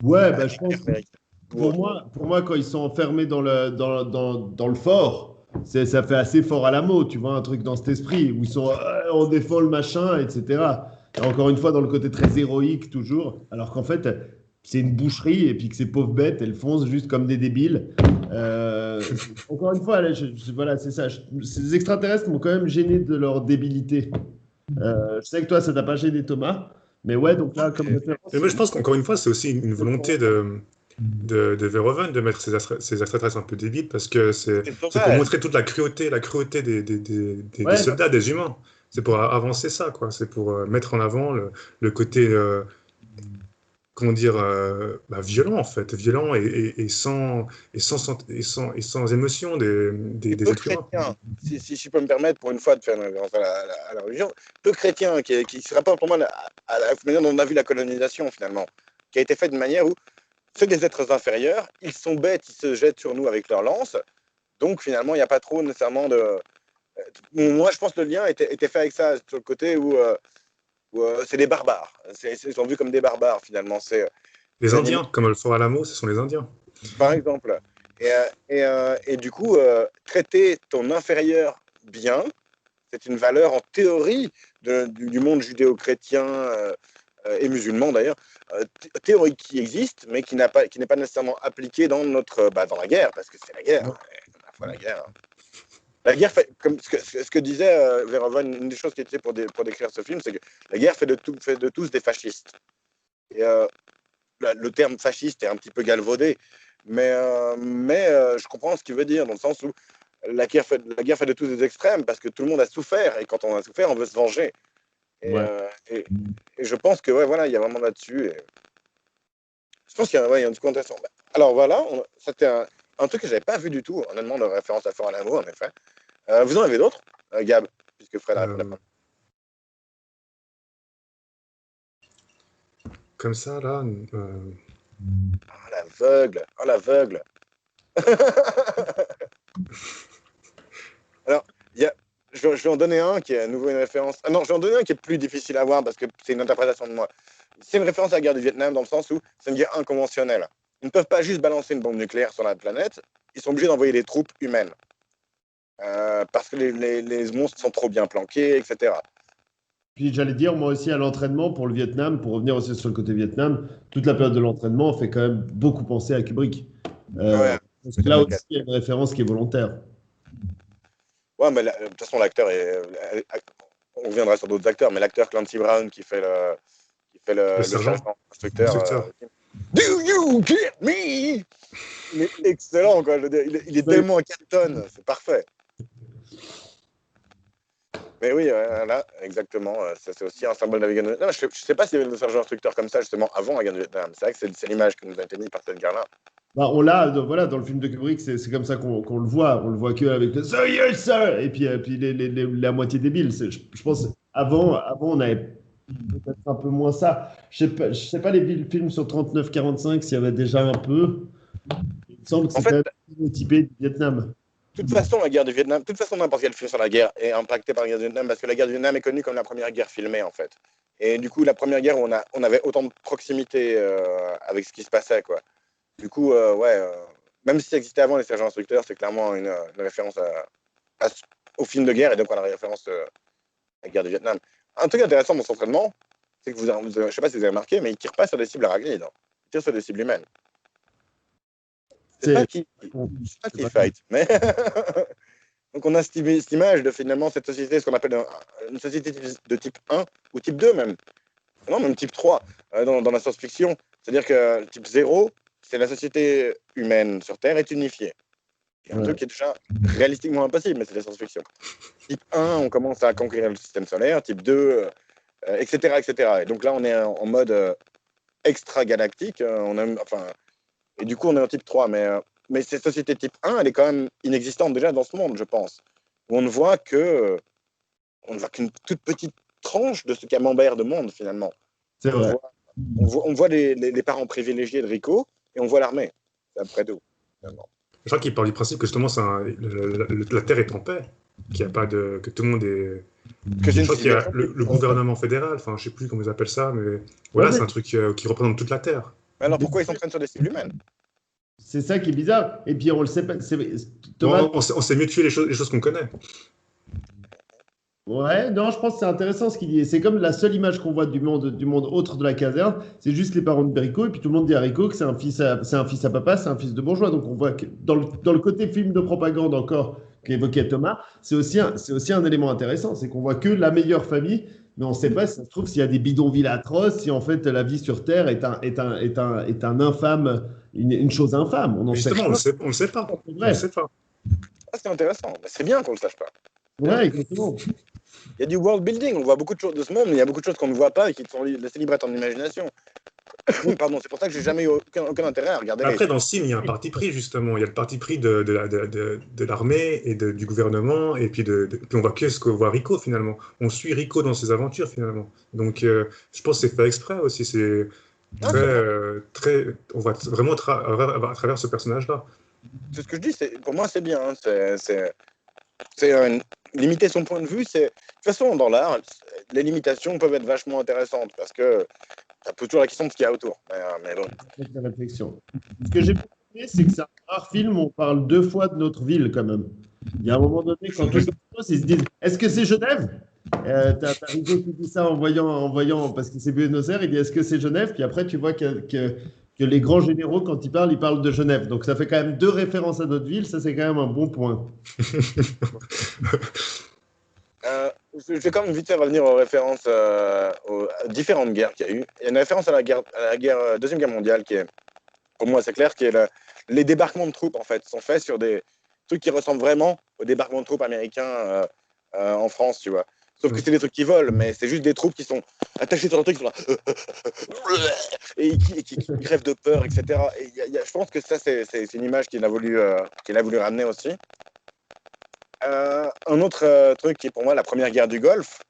Ouais, à bah, la je pense guerre que américaine ou autre pour moi, quand ils sont enfermés dans le fort, ça fait assez fort à la mot, tu vois, un truc dans cet esprit, où ils sont, on défend le machin, etc. Et encore une fois, dans le côté très héroïque, toujours, alors qu'en fait, c'est une boucherie, et puis que ces pauvres bêtes, elles foncent juste comme des débiles. Encore une fois, là, voilà, c'est ça. Ces extraterrestres m'ont quand même gêné de leur débilité. Je sais que toi, ça t'a pas gêné, Thomas, mais ouais, donc là, comme référence. Mais moi, je pense qu'encore une fois, c'est aussi une volonté de Verhoeven de mettre ces extraterrestres un peu débiles parce que C'est c'est pour sauvage. montrer toute la cruauté des Ouais, soldats, des humains. C'est pour avancer ça, quoi. C'est pour mettre en avant le côté, comment dire, violent, en fait. Violent et sans émotion des Peu êtres humains. chrétien, si je peux me permettre pour une fois de faire une référence à la religion, peu chrétien qui se rapporte pour moi à la manière dont on a vu la colonisation finalement, qui a été faite d'une manière où c'est des êtres inférieurs, ils sont bêtes, ils se jettent sur nous avec leurs lances, donc finalement il n'y a pas trop nécessairement de. Moi je pense que le lien était fait avec ça, sur le côté où c'est des barbares, ils sont vus comme des barbares finalement, c'est Les des animaux Indiens, comme le Fort Alamo, ce sont les Indiens. par exemple. Et du coup, traiter ton inférieur bien. C'est une valeur en théorie du monde judéo-chrétien et musulman d'ailleurs, théorique qui existe, mais qui n'est pas nécessairement appliquée dans dans la guerre, parce que c'est la guerre. La guerre. La guerre fait, comme ce que disait Verhoeven, une des choses qui était pour décrire ce film, c'est que la guerre fait de tous des fascistes. Et le terme fasciste est un petit peu galvaudé, mais je comprends ce qu'il veut dire, dans le sens où la guerre fait de tous des extrêmes, parce que tout le monde a souffert, et quand on a souffert, on veut se venger. Et je pense que voilà, il y a vraiment là-dessus. Et je pense qu'il y a un discours intéressant. Alors voilà, c'était un truc que j'avais pas vu du tout, honnêtement, de référence à Fort Alamo, en effet. Vous en avez d'autres, Gab, puisque Fred a répondu. Comme ça, là. L'aveugle. Oh, l'aveugle. Alors, je vais en donner un qui est à nouveau une référence. Ah non, je vais en donner un qui est plus difficile à voir parce que c'est une interprétation de moi. C'est une référence à la guerre du Vietnam dans le sens où c'est une guerre inconventionnelle. Ils ne peuvent pas juste balancer une bombe nucléaire sur la planète, ils sont obligés d'envoyer des troupes humaines. Parce que les monstres sont trop bien planqués, etc. Puis j'allais dire, moi aussi, à l'entraînement pour le Vietnam, pour revenir aussi sur le côté Vietnam, toute la période de l'entraînement fait quand même beaucoup penser à Kubrick. Là aussi, il y a une référence qui est volontaire. Ouais, mais de toute façon, l'acteur est. On reviendra sur d'autres acteurs, mais l'acteur Clancy Brown qui fait le sergent instructeur. Do you get me? Il est excellent, quoi. Il est tellement à 4 tonnes, c'est parfait. Mais oui, là, exactement. C'est aussi un symbole de la guerre du Vietnam. Je ne sais pas s'il y avait le sergent instructeur comme ça, justement, avant la guerre du Vietnam. C'est vrai que c'est l'image qui nous a été mise par cette guerre-là. On l'a, voilà, dans le film de Kubrick, c'est comme ça qu'on le voit. On le voit qu'avec le « So yes, sir !» et puis la moitié débile. Je pense avant, on avait peut-être un peu moins ça. Je sais pas les films sur 39-45, s'il y avait déjà un peu. Il me semble que c'est quand même typé du Vietnam. De toute façon, la guerre du Vietnam, de toute façon, n'importe quel film sur la guerre est impacté par la guerre du Vietnam parce que la guerre du Vietnam est connue comme la première guerre filmée, en fait. Et du coup, la première guerre où on avait autant de proximité avec ce qui se passait, quoi. Du coup, même si ça existait avant les sergents instructeurs, c'est clairement une référence au film de guerre et donc à la référence à la guerre du Vietnam. Un truc intéressant dans son entraînement, c'est que je ne sais pas si vous avez remarqué, mais il ne tire pas sur des cibles arachnides, hein. Il tire sur des cibles humaines. C'est pas qui fight, mais donc on a cette image de finalement cette société, ce qu'on appelle une société de type 1 ou type 2 même. Non, même type 3 dans la science-fiction. C'est-à-dire que type 0, c'est la société humaine sur Terre est unifiée. C'est un truc qui est déjà réalistiquement impossible, mais c'est la science-fiction. Type 1, on commence à conquérir le système solaire. Type 2, etc., etc. Et donc là, on est en mode extra-galactique. Et du coup, on est en type 3. Mais cette société type 1, elle est quand même inexistante déjà dans ce monde, je pense. Où on ne voit qu'une toute petite tranche de ce camembert de monde, finalement. C'est vrai. On voit les parents privilégiés de Rico et on voit l'armée. C'est après tout, finalement. Je crois qu'il part du principe que justement la Terre est en paix, que tout le monde est. Je crois qu'il y a le gouvernement fédéral, enfin je sais plus comment ils appellent ça, mais voilà, c'est un truc qui représente toute la Terre. Mais alors pourquoi ils s'entraînent sur des cibles humaines? C'est ça qui est bizarre. Et puis on le sait pas. Thomas... on sait mieux tuer les choses qu'on connaît. Ouais, non, je pense que c'est intéressant ce qu'il dit. C'est comme la seule image qu'on voit du monde autre de la caserne, c'est juste les parents de Rico, et puis tout le monde dit à Rico que c'est un fils à papa, c'est un fils de bourgeois. Donc on voit que dans le côté film de propagande encore qu'évoquait Thomas, c'est aussi un élément intéressant, c'est qu'on voit que la meilleure famille, mais on ne sait pas si ça se trouve s'il y a des bidonvilles atroces, si en fait la vie sur Terre est un infâme, une chose infâme. On justement, on le sait pas. On le sait pas. Ah, c'est intéressant. C'est bien qu'on le sache pas. Ouais, exactement. Il y a du world building, on voit beaucoup de choses de ce monde, mais il y a beaucoup de choses qu'on ne voit pas et qui sont laissées libres à ton imagination. Pardon, c'est pour ça que j'ai jamais eu aucun intérêt à regarder. Après, dans ce film, il y a un parti pris, justement. Il y a le parti pris de l'armée et du gouvernement, et puis on voit que ce que voit Rico, finalement. On suit Rico dans ses aventures, finalement. Donc, je pense que c'est fait exprès aussi. C'est très, on voit vraiment à travers ce personnage-là. C'est ce que je dis, pour moi, c'est bien. Hein. Limiter son point de vue, de toute façon, dans l'art, les limitations peuvent être vachement intéressantes parce que ça pose toujours la question de ce qu'il y a autour. Mais bon. C'est la réflexion. Ce que j'ai aimé, c'est que c'est un rare film où on parle 2 fois de notre ville, quand même. Il y a un moment donné, quand tout ça se passe, ils se disent est-ce que c'est Genève? T'as Rico qui dit ça en voyant, parce que c'est Buenos Aires, il dit est-ce que c'est Genève? Puis après, tu vois que les grands généraux, quand ils parlent de Genève. Donc ça fait quand même deux références à notre ville, ça c'est quand même un bon point. Je vais quand même vite faire revenir aux références aux différentes guerres qu'il y a eu. Il y a une référence à la Deuxième Guerre mondiale qui est, pour moi, c'est clair, qui est les débarquements de troupes, en fait, sont faits sur des trucs qui ressemblent vraiment aux débarquements de troupes américains en France, tu vois. Sauf que c'est des trucs qui volent, mais c'est juste des troupes qui sont attachées sur un truc, qui sont là, et qui crèvent de peur, etc. Et je pense que ça, c'est une image qu'il a voulu ramener aussi. Un autre truc qui est pour moi la première guerre du Golfe.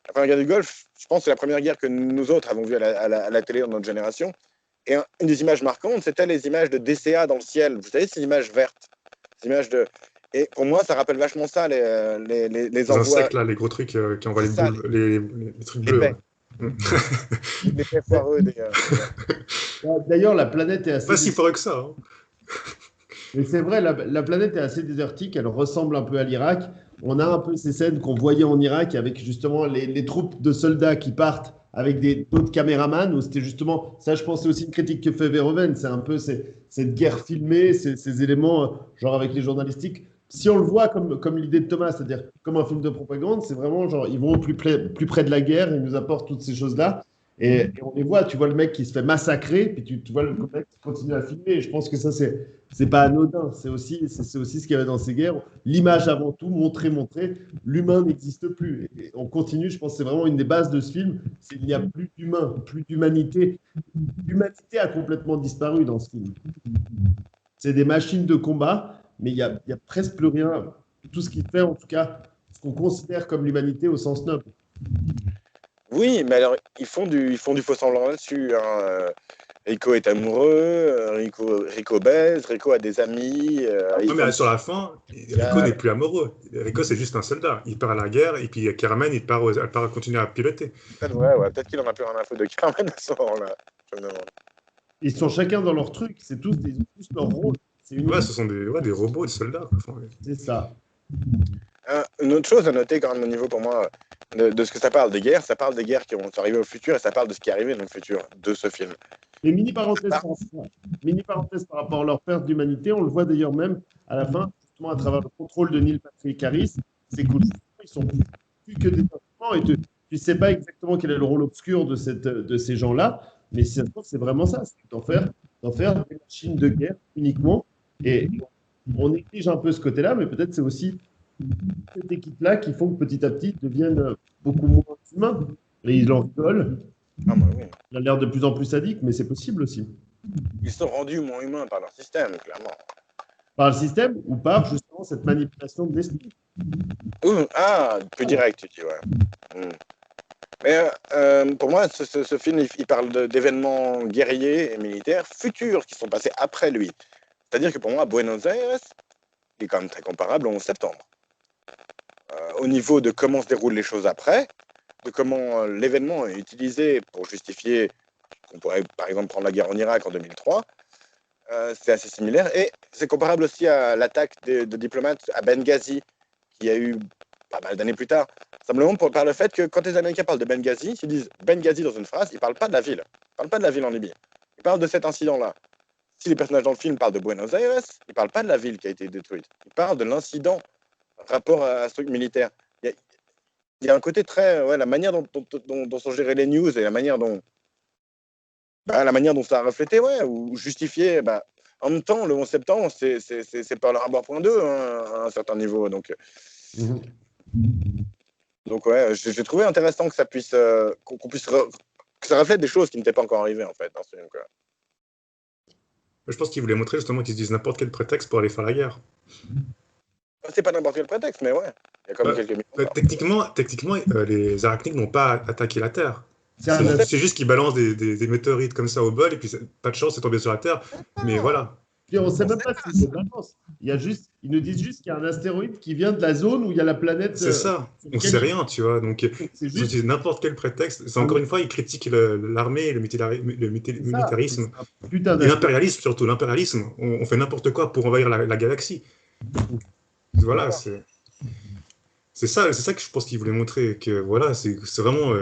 La première guerre du Golfe, je pense que c'est la première guerre que nous autres avons vue à la télé dans notre génération. Et une des images marquantes, c'était les images de DCA dans le ciel. Vous savez, ces images vertes. Ces images de... Et pour moi, ça rappelle vachement ça, les envois... insectes, là, les gros trucs qui envoient les trucs bleus. Ouais. Les faits foireux. D'ailleurs, la planète est assez... Pas si foireux que ça. Hein. Mais c'est vrai, la planète est assez désertique, elle ressemble un peu à l'Irak. On a un peu ces scènes qu'on voyait en Irak avec justement les troupes de soldats qui partent avec d'autres caméramans, où c'était justement, ça je pense c'est aussi une critique que fait Verhoeven, c'est un peu cette guerre filmée, ces éléments, genre avec les journalistiques. Si on le voit comme l'idée de Thomas, c'est-à-dire comme un film de propagande, c'est vraiment genre, ils vont plus près de la guerre, ils nous apportent toutes ces choses-là. Et on les voit, tu vois le mec qui se fait massacrer, puis tu vois le mec qui continue à filmer. Et je pense que ça, c'est pas anodin. C'est aussi ce qu'il y avait dans ces guerres. L'image avant tout, montrer. L'humain n'existe plus. Et on continue, je pense que c'est vraiment une des bases de ce film. Il n'y a plus d'humain, plus d'humanité. L'humanité a complètement disparu dans ce film. C'est des machines de combat, mais il y a presque plus rien. Tout ce qui fait, en tout cas, ce qu'on considère comme l'humanité au sens noble. Oui, mais alors, ils font du faux semblant là-dessus. Hein. Rico est amoureux, Rico baise, Rico a des amis. Non, mais sur la fin, Rico n'est plus amoureux. Rico, c'est juste un soldat. Il part à la guerre et puis Carmen, elle part continuer à piloter. Peut-être qu'il en a plus rien à foutre de Carmen à ce moment-là. Ils sont chacun dans leur truc, ils ont tous leur rôle. Ce sont des robots, des soldats. C'est ça. Une autre chose à noter quand même au niveau pour moi de ce que ça parle des guerres, ça parle des guerres qui vont arriver au futur et ça parle de ce qui est arrivé dans le futur de ce film. Et mini parenthèse par rapport à leur perte d'humanité, on le voit d'ailleurs même à la fin, justement à travers le contrôle de Neil Patrick Harris, c'est cool. Ils sont plus que des instruments et tu ne sais pas exactement quel est le rôle obscur de ces gens-là, mais c'est vraiment ça, c'est d'en faire des machines de guerre uniquement. Et on néglige un peu ce côté-là, mais peut-être c'est aussi cette équipe-là qui font que petit à petit deviennent beaucoup moins humains. Et ils en rigolent. Ah, bah oui. Il a l'air de plus en plus sadique, mais c'est possible aussi. Ils sont rendus moins humains par leur système, clairement. Par le système ou par justement cette manipulation de l'esprit. Plus direct, tu dis, ouais. Mais pour moi, ce film, il parle d'événements guerriers et militaires futurs qui sont passés après lui. C'est-à-dire que pour moi, Buenos Aires est quand même très comparable au 11 septembre. Au niveau de comment se déroulent les choses après, de comment l'événement est utilisé pour justifier qu'on pourrait par exemple prendre la guerre en Irak en 2003, c'est assez similaire. Et c'est comparable aussi à l'attaque de diplomates à Benghazi, qui a eu pas mal d'années plus tard. Simplement par le fait que quand les Américains parlent de Benghazi, s'ils disent Benghazi dans une phrase, ils ne parlent pas de la ville. Ils ne parlent pas de la ville en Libye. Ils parlent de cet incident-là. Si les personnages dans le film parlent de Buenos Aires, ils ne parlent pas de la ville qui a été détruite. Ils parlent de l'incident rapport à ce truc militaire. Il y a un côté très... la manière dont sont gérées les news et la manière dont ça a reflété, ou justifié... en même temps, le 11 septembre, c'est Pearl Harbor .2 à un certain niveau. Donc, j'ai trouvé intéressant que ça puisse... que ça reflète des choses qui n'étaient pas encore arrivées, en fait, dans ce film, quoi. Je pense qu'il voulait montrer justement qu'ils utilisent n'importe quel prétexte pour aller faire la guerre. C'est pas n'importe quel prétexte, mais ouais. Il y a quand même quelques minutes. Techniquement, les arachnides n'ont pas attaqué la Terre. C'est juste qu'ils balancent des météorites comme ça au bol, et puis pas de chance, c'est tombé sur la Terre. Mais voilà. Et on ne sait même pas si c'est balance. Ils nous disent juste qu'il y a un astéroïde qui vient de la zone où il y a la planète. C'est ça. On ne sait rien, tu vois. Donc, ils utilisent n'importe quel prétexte. C'est encore une fois, ils critiquent l'armée et le militarisme. Et l'impérialisme, surtout. L'impérialisme. On fait n'importe quoi pour envahir la galaxie. Voilà, c'est ça que je pense qu'il voulait montrer, que voilà, c'est vraiment.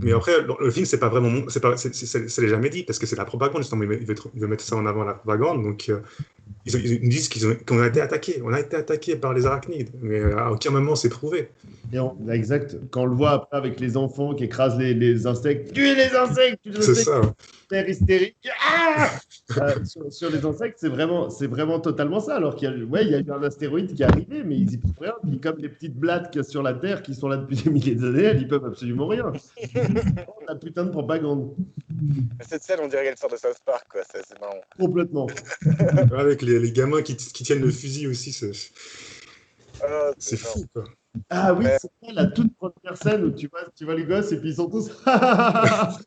Mais après, le film, c'est pas vraiment, ça l'est jamais dit parce que c'est la propagande justement. Il veut mettre ça en avant la propagande, donc ils nous disent qu'on a été attaqué, on a été attaqué par les arachnides, mais à aucun moment c'est prouvé. Exact. Quand on le voit après avec les enfants qui écrasent les insectes, tuez les insectes, tuez les C'est insectes, ça. hyper hystérique. Ah sur les insectes, c'est vraiment totalement ça. Alors il y a eu un astéroïde qui est arrivé, mais ils y peuvent rien. Puis comme les petites blattes qu'il y a sur la Terre qui sont là depuis des milliers d'années, elles y peuvent absolument rien. La putain de propagande. Cette scène, on dirait qu'elle sort de South Park, quoi. C'est marrant. Complètement. Avec les gamins qui tiennent le fusil aussi, c'est fou, quoi. Ah oui, c'est la toute première scène où tu vois les gosses et puis ils sont tous. Quand t'as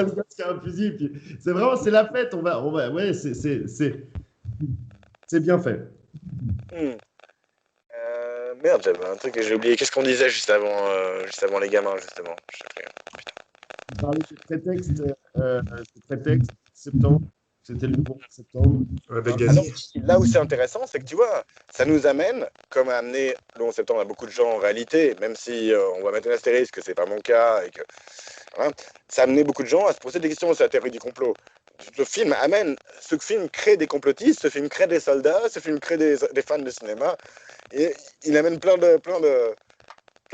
le gosse qui a un fusil, puis c'est la fête. Ouais, c'est bien fait. Merde, j'avais un truc que j'ai oublié. Qu'est-ce qu'on disait juste avant les gamins, justement? Je sais plus. Putain. On parlait de prétexte, septembre. C'était le 11 septembre. Alors, là où c'est intéressant, c'est que tu vois, ça nous amène, comme a amené le 11 septembre à beaucoup de gens en réalité, même si on va mettre un astérisque, que c'est pas mon cas, et que hein, ça a amené beaucoup de gens à se poser des questions sur la théorie du complot. Le film amène, ce film crée des complotistes, ce film crée des soldats, ce film crée des fans de cinéma, et il amène plein de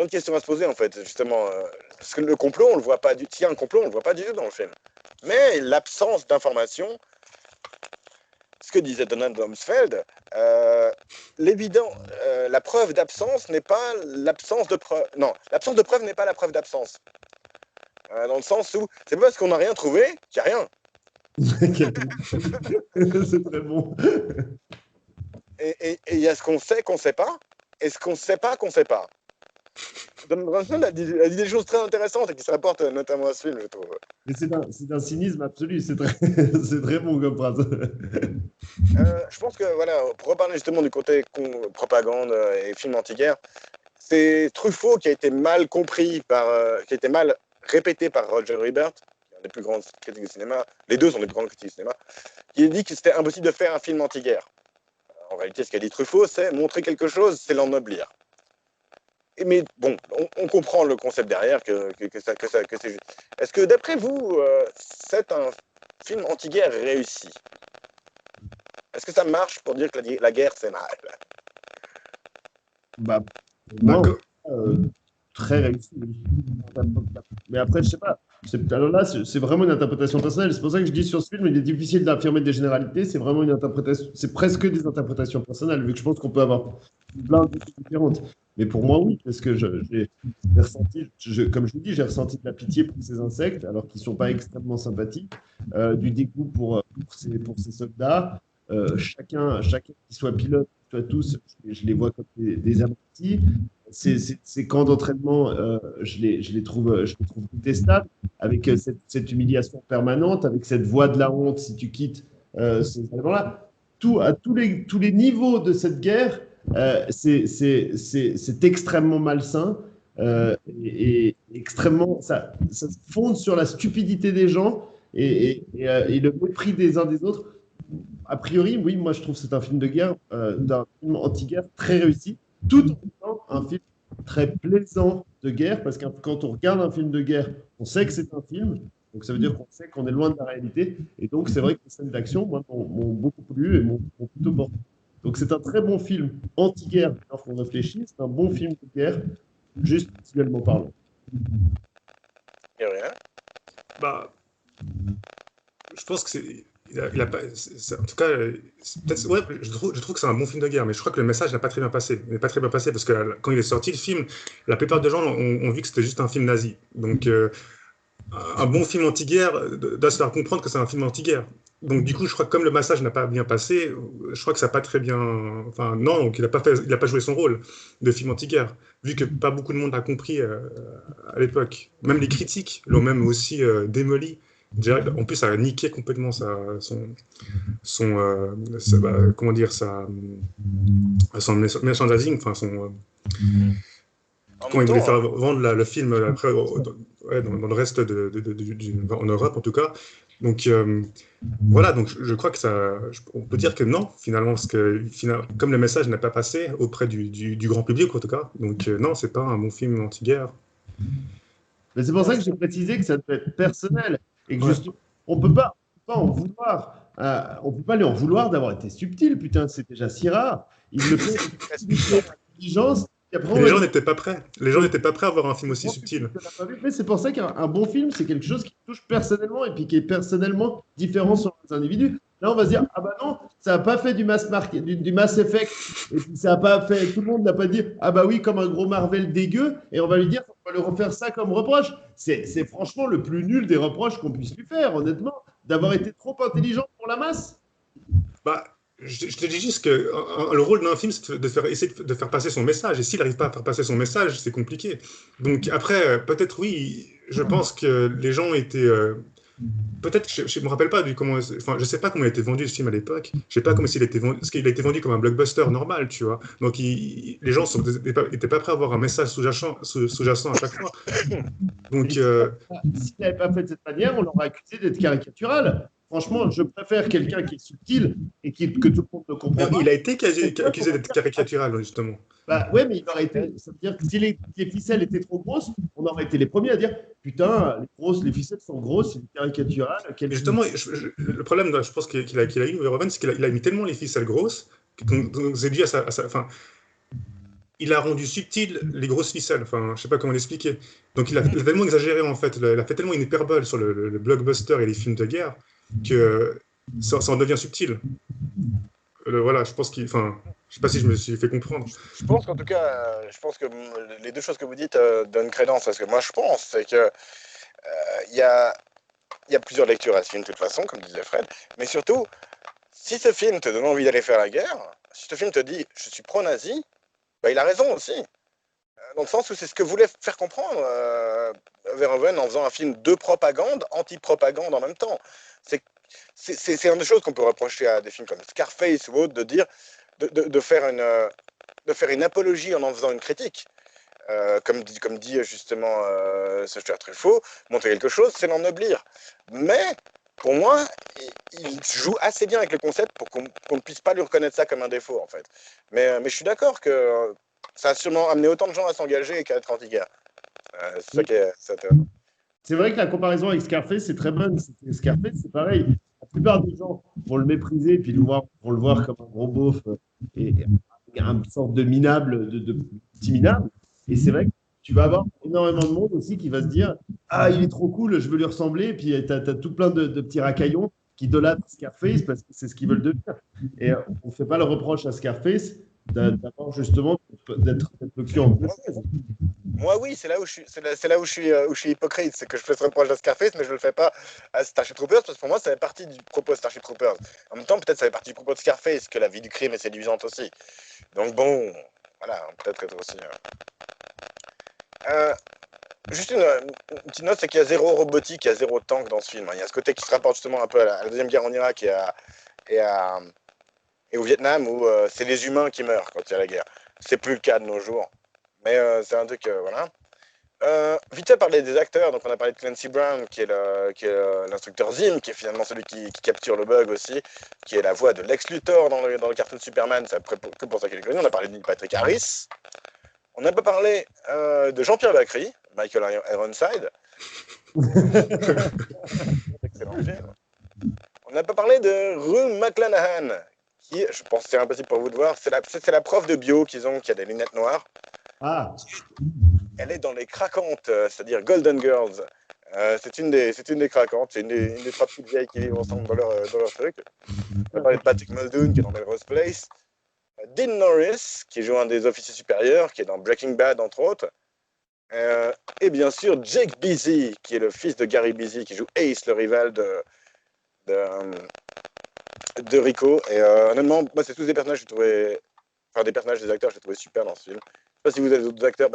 questions à se poser en fait, justement. Parce que le complot, on le voit pas s'il y a un complot, on le voit pas du tout dans le film. Mais l'absence d'information, ce que disait Donald Rumsfeld, la preuve d'absence n'est pas l'absence de preuve. Non, l'absence de preuve n'est pas la preuve d'absence. Dans le sens où c'est pas parce qu'on n'a rien trouvé qu'il n'y a rien. C'est très bon. Et il y a ce qu'on sait qu'on ne sait pas, et ce qu'on ne sait pas qu'on ne sait pas. Donald Rumsfeld a dit des choses très intéressantes et qui se rapportent notamment à ce film, je trouve. Mais c'est d'un cynisme absolu, c'est très bon comme phrase. Je pense que, voilà, pour reparler justement du côté propagande et film anti-guerre, c'est Truffaut qui a été mal compris, qui a été mal répété par Roger Ebert, qui est un des plus grands critiques du cinéma, les deux sont des plus grands critiques du cinéma, qui a dit que c'était impossible de faire un film anti-guerre. En réalité, ce qu'a dit Truffaut, c'est montrer quelque chose, c'est l'ennoblir. Mais bon, on comprend le concept derrière, que c'est juste. Est-ce que d'après vous, c'est un film anti-guerre réussi? Est-ce que ça marche pour dire que la guerre, c'est mal? Très réussi. Mais après, je sais pas. Alors là, c'est vraiment une interprétation personnelle. C'est pour ça que je dis sur ce film, il est difficile d'affirmer des généralités. C'est vraiment une interprétation. C'est presque des interprétations personnelles, vu que je pense qu'on peut avoir plein de choses différentes. Mais pour moi, oui, parce que j'ai ressenti, comme je vous dis, j'ai ressenti de la pitié pour ces insectes, alors qu'ils ne sont pas extrêmement sympathiques, du dégoût pour ces soldats. Chacun qui soit pilote, soit tous, je les vois comme des apprentis. Ces camps d'entraînement, je les trouve détestables, avec cette humiliation permanente, avec cette voie de la honte si tu quittes ces éléments-là. À tous les niveaux de cette guerre, c'est extrêmement malsain et extrêmement. Ça se fonde sur la stupidité des gens et le mépris des uns des autres. A priori, oui, moi je trouve que c'est un film de guerre, d'un film anti-guerre très réussi, tout en étant un film très plaisant de guerre, parce que quand on regarde un film de guerre, on sait que c'est un film, donc ça veut dire qu'on sait qu'on est loin de la réalité, et donc c'est vrai que les scènes d'action, moi, m'ont beaucoup plu et m'ont plutôt porté. Donc c'est un très bon film anti-guerre, alors qu'on réfléchit, c'est un bon film de guerre, juste visuellement parlant. Il y a rien. Je pense que c'est. Il a pas, en tout cas, ouais, je trouve que c'est un bon film de guerre, mais je crois que le message n'a pas très bien passé. Il n'est pas très bien passé parce que quand il est sorti, le film, la plupart des gens ont vu que c'était juste un film nazi. Donc, un bon film anti-guerre doit se faire comprendre que c'est un film anti-guerre. Donc, du coup, je crois que comme le message n'a pas bien passé, je crois que ça n'a pas très bien. Enfin, non, donc il n'a pas joué son rôle de film anti-guerre, vu que pas beaucoup de monde l'a compris à l'époque. Même les critiques l'ont même aussi démoli. En plus, ça a niqué complètement comment dire, son merchandising, enfin quand il voulait faire vendre le film après ouais, dans le reste en Europe en tout cas. Donc voilà, donc je crois que on peut dire que non, finalement, parce que comme le message n'a pas passé auprès du grand public en tout cas, donc non, c'est pas un bon film anti-guerre. Mais c'est pour ça que j'ai précisé que ça peut être personnel et que Ouais. justement, on peut pas en vouloir. On peut pas lui en vouloir d'avoir été subtil. Putain, c'est déjà si rare. Il le fait avec intelligence. Et après, on Les va gens dire, n'étaient pas prêts. Les gens n'étaient pas prêts à voir un film aussi grand public subtil. ne l'a pas vu. Mais c'est pour ça qu'un bon film, c'est quelque chose qui touche personnellement et puis qui est personnellement différent sur les individus. Là, on va se dire, ah bah non, ça n'a pas fait du Mass Effect. Et puis ça n'a pas fait, tout le monde n'a pas dit, ah bah oui, comme un gros Marvel dégueu. Et on va lui dire, on va lui refaire ça comme reproche. C'est franchement le plus nul des reproches qu'on puisse lui faire, honnêtement, d'avoir été trop intelligent pour la masse. Bah, je te dis juste que le rôle d'un film, c'est essayer de faire passer son message. Et s'il n'arrive pas à faire passer son message, c'est compliqué. Donc après, peut-être oui, je pense que les gens étaient. Peut-être, je me rappelle pas enfin, je sais pas comment il a été vendu ce film à l'époque. Je sais pas comment s'il a été vendu, parce qu'il a été vendu comme un blockbuster normal, tu vois. Donc les gens étaient pas prêts à avoir un message sous-jacent à chaque fois. Donc S'il n'avait pas fait de cette manière, on l'aurait accusé d'être caricatural. Franchement, je préfère quelqu'un qui est subtil et que tout le monde ne comprend pas. il a été accusé d'être caricatural, justement. Bah ouais, mais il aurait été. Ça veut dire que si les ficelles étaient trop grosses, on aurait été les premiers à dire putain, les ficelles sont grosses, c'est caricatural. Mais justement, le problème, je pense qu'il a eu, Verhoeven, c'est qu'il a mis tellement les ficelles grosses que c'est dû à enfin, il a rendu subtil les grosses ficelles. Enfin, je sais pas comment l'expliquer. Donc il a tellement exagéré en fait, il a fait tellement une hyperbole sur le blockbuster et les films de guerre que ça en devient subtil. Voilà, je pense enfin, je sais pas si je me suis fait comprendre. Je pense qu'en tout cas, je pense que les deux choses que vous dites donnent crédence à ce que moi je pense, c'est que il y a plusieurs lectures à ce film de toute façon, comme disait Fred, mais surtout, si ce film te donne envie d'aller faire la guerre, si ce film te dit je suis pro-nazi, bah, il a raison aussi. Dans le sens où c'est ce que voulait faire comprendre Verhoeven en faisant un film de propagande, anti-propagande en même temps. C'est une des choses qu'on peut reprocher à des films comme Scarface ou autres, de dire de faire une apologie en faisant une critique. Comme dit justement Sacha Truffaut, montrer quelque chose, c'est l'ennoblir. Mais pour moi, il joue assez bien avec le concept pour qu'on ne puisse pas lui reconnaître ça comme un défaut, en fait. Mais je suis d'accord que ça a sûrement amené autant de gens à s'engager qu'à être anti-guerre. C'est ça qui est intéressant. C'est vrai que la comparaison avec Scarface, c'est très bonne. Scarface, c'est pareil. La plupart des gens vont le mépriser, puis vont le voir comme un gros beauf et une sorte de minable, de petit minable. Et c'est vrai que tu vas avoir énormément de monde aussi qui va se dire ah, il est trop cool, je veux lui ressembler. Et puis, tu as tout plein de petits racaillons qui idolâtrent Scarface parce que c'est ce qu'ils veulent devenir. Et on ne fait pas le reproche à Scarface d'avoir justement d'être le cul en française. Moi, oui, c'est là où je suis hypocrite. C'est que je fais ce reproche à Scarface, mais je ne le fais pas à Starship Troopers, parce que pour moi, ça fait partie du propos de Starship Troopers. En même temps, peut-être ça fait partie du propos de Scarface, que la vie du crime est séduisante aussi. Donc bon, voilà, peut-être être aussi... juste une petite note, c'est qu'il y a zéro robotique, il y a zéro tank dans ce film. Il y a ce côté qui se rapporte justement un peu à la Deuxième Guerre en Irak et au Vietnam, où c'est les humains qui meurent quand il y a la guerre. C'est plus le cas de nos jours. Mais c'est un truc, voilà. Vite fait parler des acteurs, donc on a parlé de Clancy Brown, qui est l'instructeur Zim, qui est finalement celui qui capture le bug aussi, qui est la voix de Lex Luthor dans le cartoon de Superman, c'est que pour ça qu'il est connu. On a parlé de Neil Patrick Harris. On n'a pas parlé de Jean-Pierre Bacry, Michael Ironside. Excellent film. On n'a pas parlé de Rue McClanahan, qui, je pense que c'est impossible pour vous de voir, c'est la prof de bio qui a des lunettes noires. Ah. Elle est dans les craquantes, c'est-à-dire Golden Girls. C'est une des craquantes, c'est une des trois petites vieilles qui vivent ensemble dans leur truc. On a parlé de Patrick Muldoon qui est dans Melrose Place. Dean Norris, qui joue un des officiers supérieurs, qui est dans Breaking Bad, entre autres. Et bien sûr, Jake Busey, qui est le fils de Gary Busey, qui joue Ace, le rival de Rico. Et honnêtement, moi, c'est tous des personnages que j'ai trouvé... Enfin, des personnages, des acteurs, je les trouvais super dans ce film. Je ne sais pas si vous avez d'autres acteurs.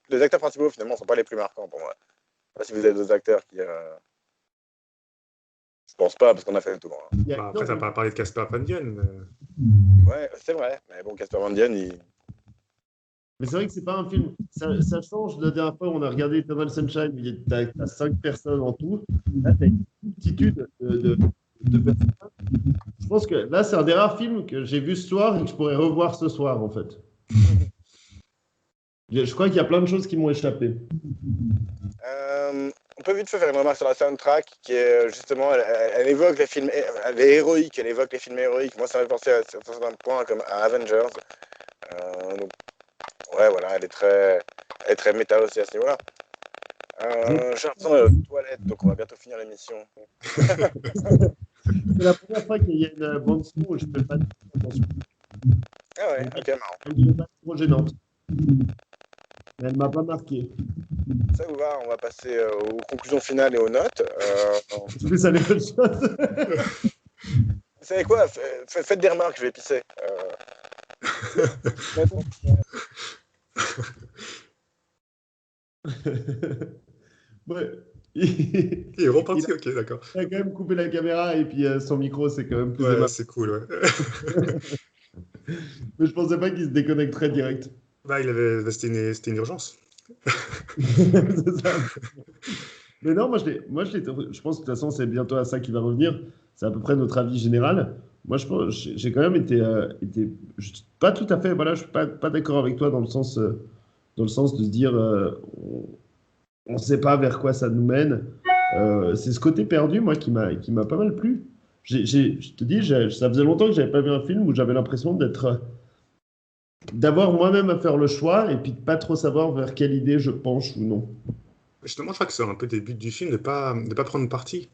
Les acteurs principaux, finalement, ne sont pas les plus marquants pour moi. Je ne sais pas si vous avez d'autres acteurs qui... Je pense pas, parce qu'on a fait le tour. Hein. Après, tu n'as pas parlé de Casper Van Dien. Ouais, c'est vrai. Mais bon, Casper Van Dien, Mais c'est vrai que c'est pas un film. Ça change de la dernière fois où on a regardé Eternal Sunshine, où t'as 5 personnes en tout. Là, t'as une multitude de personnes. Je pense que là, c'est un des rares films que j'ai vu ce soir et que je pourrais revoir ce soir, en fait. Je crois qu'il y a plein de choses qui m'ont échappé. On peut vite fait faire une remarque sur la soundtrack qui est justement, elle évoque les films, elle est héroïque, elle évoque les films héroïques. Moi, ça m'a fait penser à certains points comme à Avengers. Donc, ouais, voilà, elle est très méta aussi à ce niveau-là. J'ai l'impression d'aller aux toilettes, donc on va bientôt finir l'émission. C'est la première fois qu'il y a une bande son où je fais pas attention. Ah ouais, ok, marrant. Elle n'est pas trop gênante. Mais elle m'a pas marqué. Ça vous va, on va passer aux conclusions finales et aux notes. Je fais ça les bonnes choses. Vous savez quoi, faites des remarques, je vais pisser. Ouais. Il est reparti, ok, d'accord. Il a quand même coupé la caméra et puis son micro, c'est quand même plus Ouais, aimable. c'est cool, ouais. Mais je pensais pas qu'il se déconnecterait direct. Bah, c'était une urgence. C'est ça. Mais non, je pense que de toute façon, c'est bientôt à ça qu'il va revenir. C'est à peu près notre avis général. Moi, je pense, j'ai quand même je suis pas tout à fait, voilà, je suis pas d'accord avec toi dans le sens de se dire, on ne sait pas vers quoi ça nous mène. C'est ce côté perdu, moi, qui m'a pas mal plu. Je te dis, ça faisait longtemps que j'avais pas vu un film où j'avais l'impression d'avoir moi-même à faire le choix et puis de pas trop savoir vers quelle idée je penche ou non. Justement, je crois que c'est un peu des buts du film de pas prendre parti,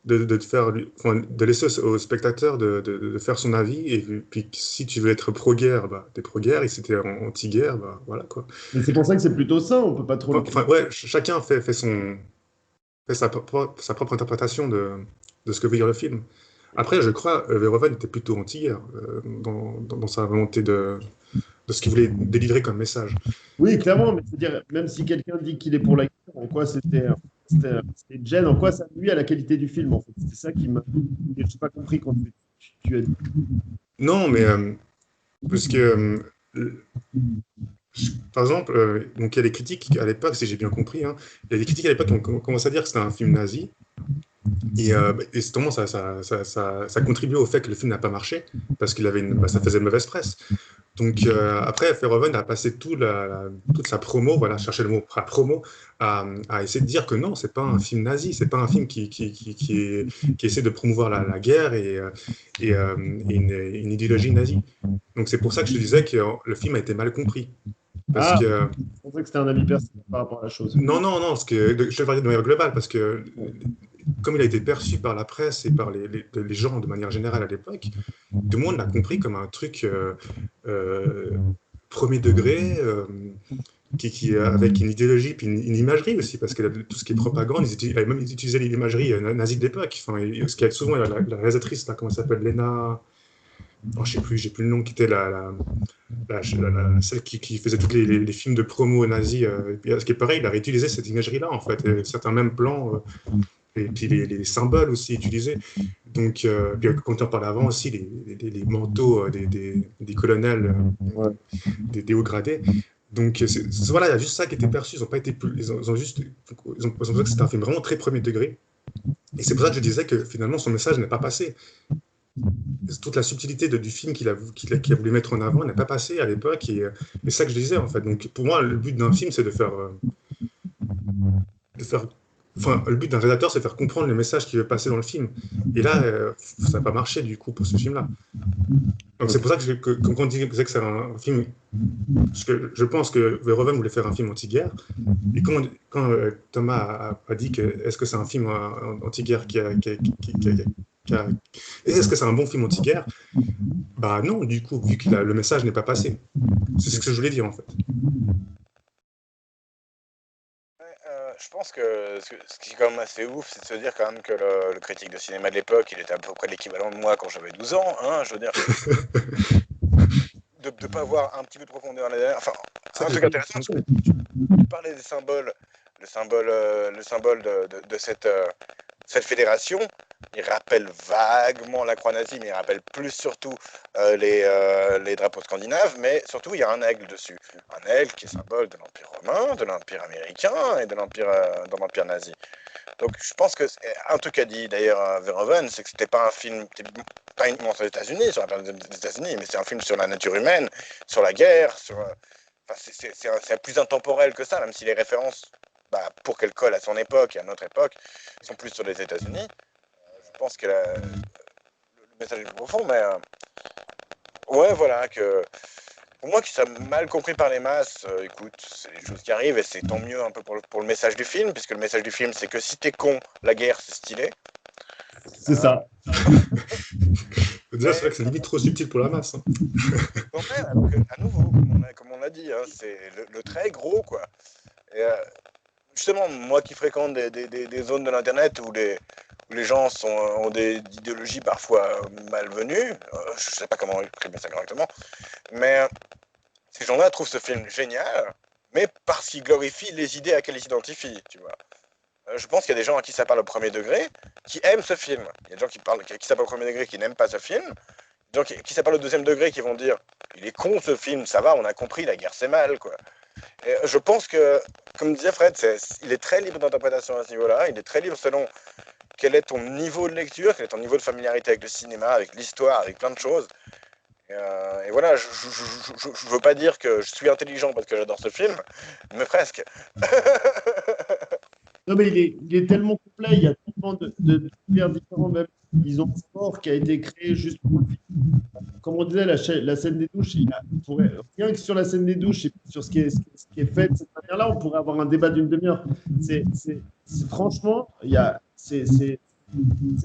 de te faire, enfin, de laisser au spectateur de faire son avis, et puis si tu veux être pro-guerre, bah, t'es pro-guerre, et si t'es anti-guerre, bah, voilà, quoi. Mais c'est pour ça que c'est plutôt ça, on peut pas trop le Enfin, critiquer. ouais, chacun fait sa propre interprétation de ce que veut dire le film. Après, je crois, Verhoeven était plutôt anti-guerre, dans sa volonté de ce qu'il voulait délivrer comme message. Oui, clairement, mais c'est-à-dire, même si quelqu'un dit qu'il est pour la guerre, en quoi c'était une gêne, en quoi ça nuit à la qualité du film, en fait. C'est ça qui m'a. Je n'ai pas compris quand tu as dit. Non, mais parce que, par exemple, donc il y a des critiques à l'époque, si j'ai bien compris, hein, il y a des critiques à l'époque qui ont commencé à dire que c'était un film nazi. Et justement, ça contribuait au fait que le film n'a pas marché, parce ça faisait mauvaise presse. Donc après, Verhoeven a passé toute sa promo, voilà, chercher le mot promo, à essayer de dire que non, c'est pas un film nazi, c'est pas un film qui essaie de promouvoir la guerre et une idéologie nazie. Donc c'est pour ça que je te disais que le film a été mal compris. Parce Ah, que je pensais que c'était un avis personnel par rapport à la chose. non, je te parlais de manière globale, parce que comme il a été perçu par la presse et par les gens de manière générale à l'époque, tout le monde l'a compris comme un truc euh, premier degré, avec une idéologie puis une imagerie aussi, parce que tout ce qui est propagande, même ils utilisaient l'imagerie nazie de l'époque. Enfin, ce qui est souvent la réalisatrice, là, comment elle s'appelle, Lena. Oh, je sais plus, j'ai plus le nom, qui était celle qui faisait tous les films de promo nazis. Ce qui est pareil, il a réutilisé cette imagerie-là, en fait, certains mêmes plans. Et puis les symboles aussi utilisés. Donc, puis, quand on parlait avant aussi, les manteaux des colonels, Ouais. des hauts gradés. Donc, voilà, il y a juste ça qui était perçu. Ils ont pas été ils ont pensé que c'était un film vraiment très premier degré. Et c'est pour ça que je disais que finalement, son message n'est pas passé. Toute la subtilité du film qu'il a voulu mettre en avant n'est pas passée à l'époque. Et c'est ça que je disais, en fait. Donc, pour moi, le but d'un film, c'est de faire enfin, le but d'un réalisateur, c'est de faire comprendre le message qu'il veut passer dans le film. Et là, ça n'a pas marché, du coup, pour ce film-là. Donc, c'est pour ça quand on disait que c'est un film. Parce que je pense que Verhoeven voulait faire un film anti-guerre. Et quand Thomas a dit que est-ce que c'est un film anti-guerre est-ce que c'est un bon film anti-guerre? Bah non, du coup, vu que le message n'est pas passé. C'est ce que je voulais dire, en fait. Je pense que ce qui est quand même assez ouf, c'est de se dire quand même que le critique de cinéma de l'époque, il était à peu près l'équivalent de moi quand j'avais 12 ans, hein, je veux dire. De ne pas avoir un petit peu de profondeur là-dedans. Enfin, un truc intéressant, parce que tu parlais des symboles, le symbole de cette cette fédération, il rappelle vaguement la croix nazie, mais il rappelle plus surtout les drapeaux scandinaves, mais surtout il y a un aigle dessus. Un aigle qui est symbole de l'Empire romain, de l'Empire américain et de l'Empire nazi. Donc je pense que un truc qu'a dit d'ailleurs Verhoeven, c'est que c'était pas un film, pas uniquement sur les États-Unis, sur la planète des États-Unis, mais c'est un film sur la nature humaine, sur la guerre, enfin, c'est plus intemporel que ça, même si les références, pour qu'elles collent à son époque et à notre époque, sont plus sur les États-Unis. Je pense que le message est plus profond, mais ouais, voilà, que pour moi, qui soit mal compris par les masses, écoute, c'est des choses qui arrivent et c'est tant mieux un peu pour le message du film, puisque le message du film, c'est que si t'es con, la guerre, c'est stylé. C'est ça. Déjà, c'est vrai que c'est limite trop subtil pour la masse. Hein. Quand même, alors que, à nouveau, comme on a dit, hein, c'est le trait est gros, quoi. Et, justement, moi qui fréquente des zones de l'Internet où les gens ont des idéologies parfois malvenues, je sais pas comment exprimer ça correctement, mais ces gens-là trouvent ce film génial, mais parce qu'ils glorifient les idées à quelles ils s'identifient, tu vois. Je pense qu'il y a des gens à qui ça parle au premier degré, qui aiment ce film. Il y a des gens qui ça parle au premier degré, qui n'aiment pas ce film. Des gens qui ça parle au deuxième degré, qui vont dire « Il est con ce film, ça va, on a compris, la guerre c'est mal, quoi ». Et je pense que, comme disait Fred, il est très libre d'interprétation à ce niveau-là, il est très libre selon quel est ton niveau de lecture, quel est ton niveau de familiarité avec le cinéma, avec l'histoire, avec plein de choses. Et voilà, je veux pas dire que je suis intelligent parce que j'adore ce film, mais presque. Non, mais il est tellement complet, il y a tellement de univers différents. Même, ils ont un sport qui a été créé juste pour le film. Comme on disait, la scène des douches, rien que sur la scène des douches et sur ce qui est fait de cette manière-là, on pourrait avoir un débat d'une demi-heure. Franchement, c'est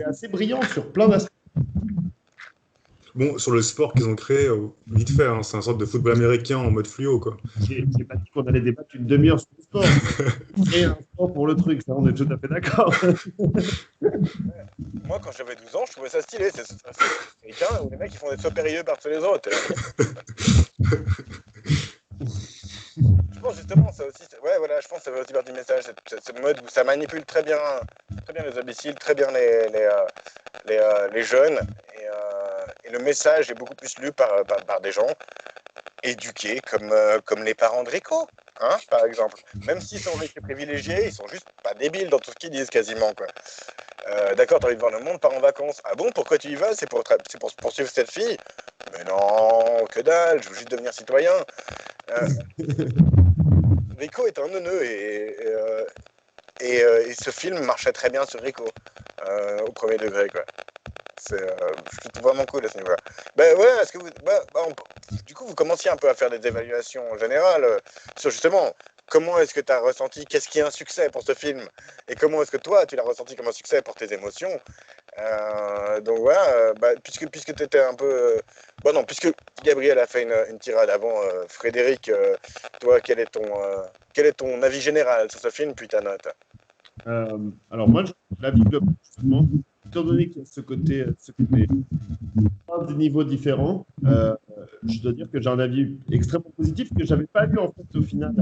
assez brillant sur plein d'aspects. Bon, sur le sport qu'ils ont créé, vite fait, hein, c'est un sorte de football américain en mode fluo, quoi. J'ai pas dit qu'on allait débattre une demi-heure sur le sport. Et un sport pour le truc, ça, on est tout à fait d'accord. Moi, quand j'avais 12 ans, je trouvais ça stylé. C'est américain où les mecs ils font des sauts périlleux par-dessus les autres. Je pense justement, ça aussi, ouais, voilà, je pense que ça fait aussi partie du message, cette mode où ça manipule très bien les imbéciles, très bien les jeunes, et le message est beaucoup plus lu par des gens éduqués comme les parents de Rico, hein, par exemple. Même s'ils sont riches et privilégiés, ils sont juste pas débiles dans tout ce qu'ils disent quasiment, quoi. D'accord, t'as envie de voir le monde, pars en vacances. Ah bon, pourquoi tu y vas? C'est pour poursuivre cette fille? Mais non, que dalle, je veux juste devenir citoyen. Rico est un neuneu et ce film marchait très bien sur Rico au premier degré, quoi. Je trouve vraiment cool à ce niveau-là. Ben ouais, est-ce que du coup vous commenciez un peu à faire des évaluations générales sur justement comment est-ce que tu as ressenti, qu'est-ce qui est un succès pour ce film et comment est-ce que toi tu l'as ressenti comme un succès pour tes émotions. Donc voilà, puisque tu étais un peu non, puisque Gabriel a fait une tirade avant, Frédéric, toi quel est ton avis général sur ce film puis ta note? Alors moi, l'avis global, justement, étant donné qu'il y a ce côté plein de niveaux différents, je dois dire que j'ai un avis extrêmement positif que j'avais pas eu en fait au final.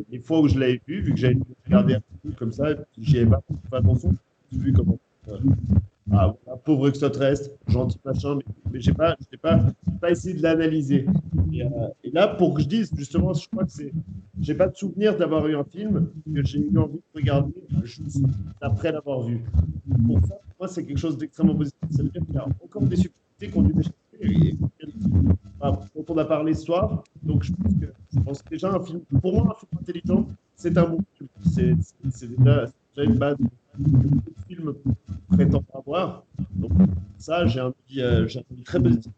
Les fois où je l'avais vu que j'avais regardé un peu comme ça, j'y avais pas fait attention, vu comment voilà, pauvre extraterrestre, gentil machin, mais j'ai pas essayé de l'analyser. Et là, pour que je dise, justement, je crois que j'ai pas de souvenir d'avoir eu un film que j'ai eu envie de regarder juste après l'avoir vu. Pour ça, pour moi, c'est quelque chose d'extrêmement positif. Ça veut dire qu'il y a encore des subtilités qu'on dû m'échapper. Dont on a parlé ce soir. Donc, je pense que déjà, pour moi, un film intelligent, c'est un bon film. C'est déjà une base que le film prétend avoir. Donc, ça, j'ai un avis très positif.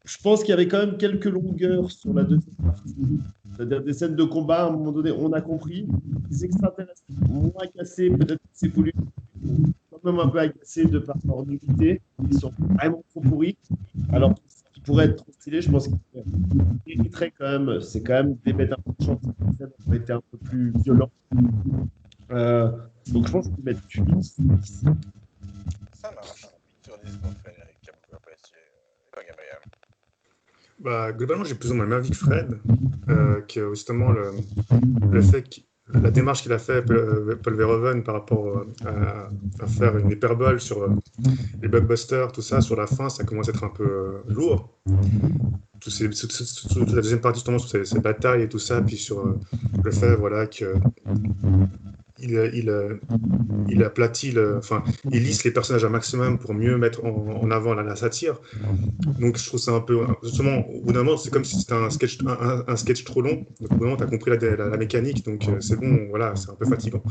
Je pense qu'il y avait quand même quelques longueurs sur la deuxième partie. C'est-à-dire des scènes de combat, à un moment donné, on a compris. Les extraterrestres moins agacés, peut-être que c'est voulu, quand même un peu agacés de par leur nullité. Ils sont vraiment trop pourris. Alors qu'ils pourraient être trop stylés, je pense qu'ils mériteraient quand même, c'est quand même des bêtes un peu méchantes. Les scènes ont été un peu plus violentes. Donc je pense qu'ils mettent 8. Ça marche. 8 sur 10 pour Frédéric, qui a beaucoup apprécié. Et toi, Gabriel? Bah, globalement, j'ai plus ou moins le même avis que Fred, que justement le fait la démarche qu'il a fait, Paul Verhoeven, par rapport à faire une hyperbole sur les blockbusters, tout ça, sur la fin, ça commence à être un peu lourd. Toute la deuxième partie, justement, sur ces batailles et tout ça, puis sur le fait, voilà, que il aplatit, enfin, il lisse les personnages un maximum pour mieux mettre en avant la satire. Donc je trouve ça un peu, justement, au bout d'un moment, c'est comme si c'était un sketch trop long. Donc au bout d'un moment, tu as compris la mécanique, donc c'est bon, voilà, c'est un peu fatigant.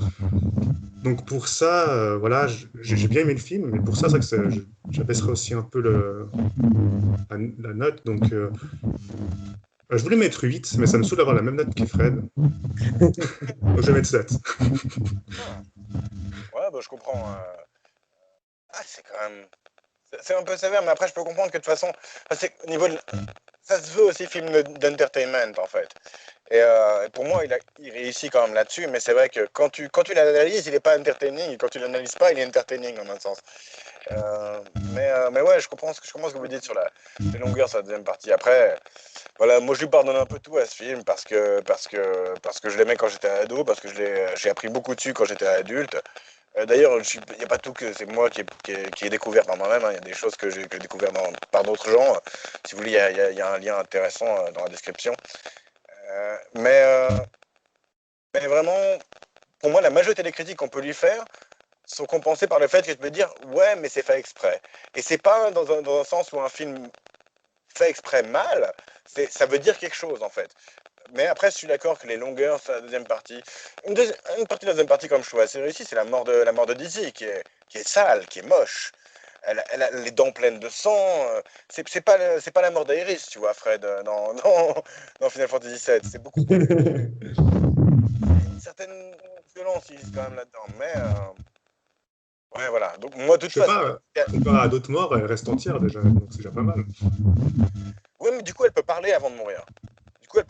Donc pour ça, voilà, j'ai bien aimé le film, mais pour ça, c'est vrai que j'abaisserais aussi un peu la note. Donc je voulais mettre 8, mais ça me saoule d'avoir la même note que Fred. Donc je vais mettre 7. Ah. Ouais, bah, je comprends. Ah, c'est quand même. C'est un peu sévère, mais après, je peux comprendre que de toute façon, c'est au niveau de... ça se veut aussi film d'entertainment en fait. Et pour moi, il réussit quand même là-dessus, mais c'est vrai que quand tu l'analyses, il n'est pas entertaining, et quand tu l'analyses pas, il est entertaining en un sens. Mais ouais, je comprends ce que vous dites sur les longueurs sur la deuxième partie. Après, voilà, moi je lui pardonne un peu tout à ce film parce que je l'aimais quand j'étais ado, parce que j'ai appris beaucoup dessus quand j'étais adulte. D'ailleurs, il n'y a pas tout que c'est moi qui ai découvert par moi-même, hein. Il y a des choses que j'ai découvert par d'autres gens. Si vous voulez, il y a un lien intéressant dans la description. Euh, mais, euh, mais vraiment, pour moi, la majorité des critiques qu'on peut lui faire sont compensées par le fait que tu peux dire ouais, mais c'est fait exprès. Et c'est pas dans un sens où un film fait exprès mal, ça veut dire quelque chose en fait. Mais après, je suis d'accord que les longueurs, c'est la deuxième partie. Une partie de la deuxième partie, comme je trouve assez réussie, c'est la mort de Dizzy, qui est sale, qui est moche. Elle a les dents pleines de sang. C'est pas la mort d'Aerys, tu vois, Fred, dans Final Fantasy VII. C'est beaucoup plus. Il y a une certaine violence qui existe quand même là-dedans. Mais, ouais, voilà. Donc, moi, de toute Je sais façon. pas, comparé à d'autres morts, elle reste entière déjà, donc c'est déjà pas mal. Oui, mais du coup, elle peut parler avant de mourir. Du coup, elle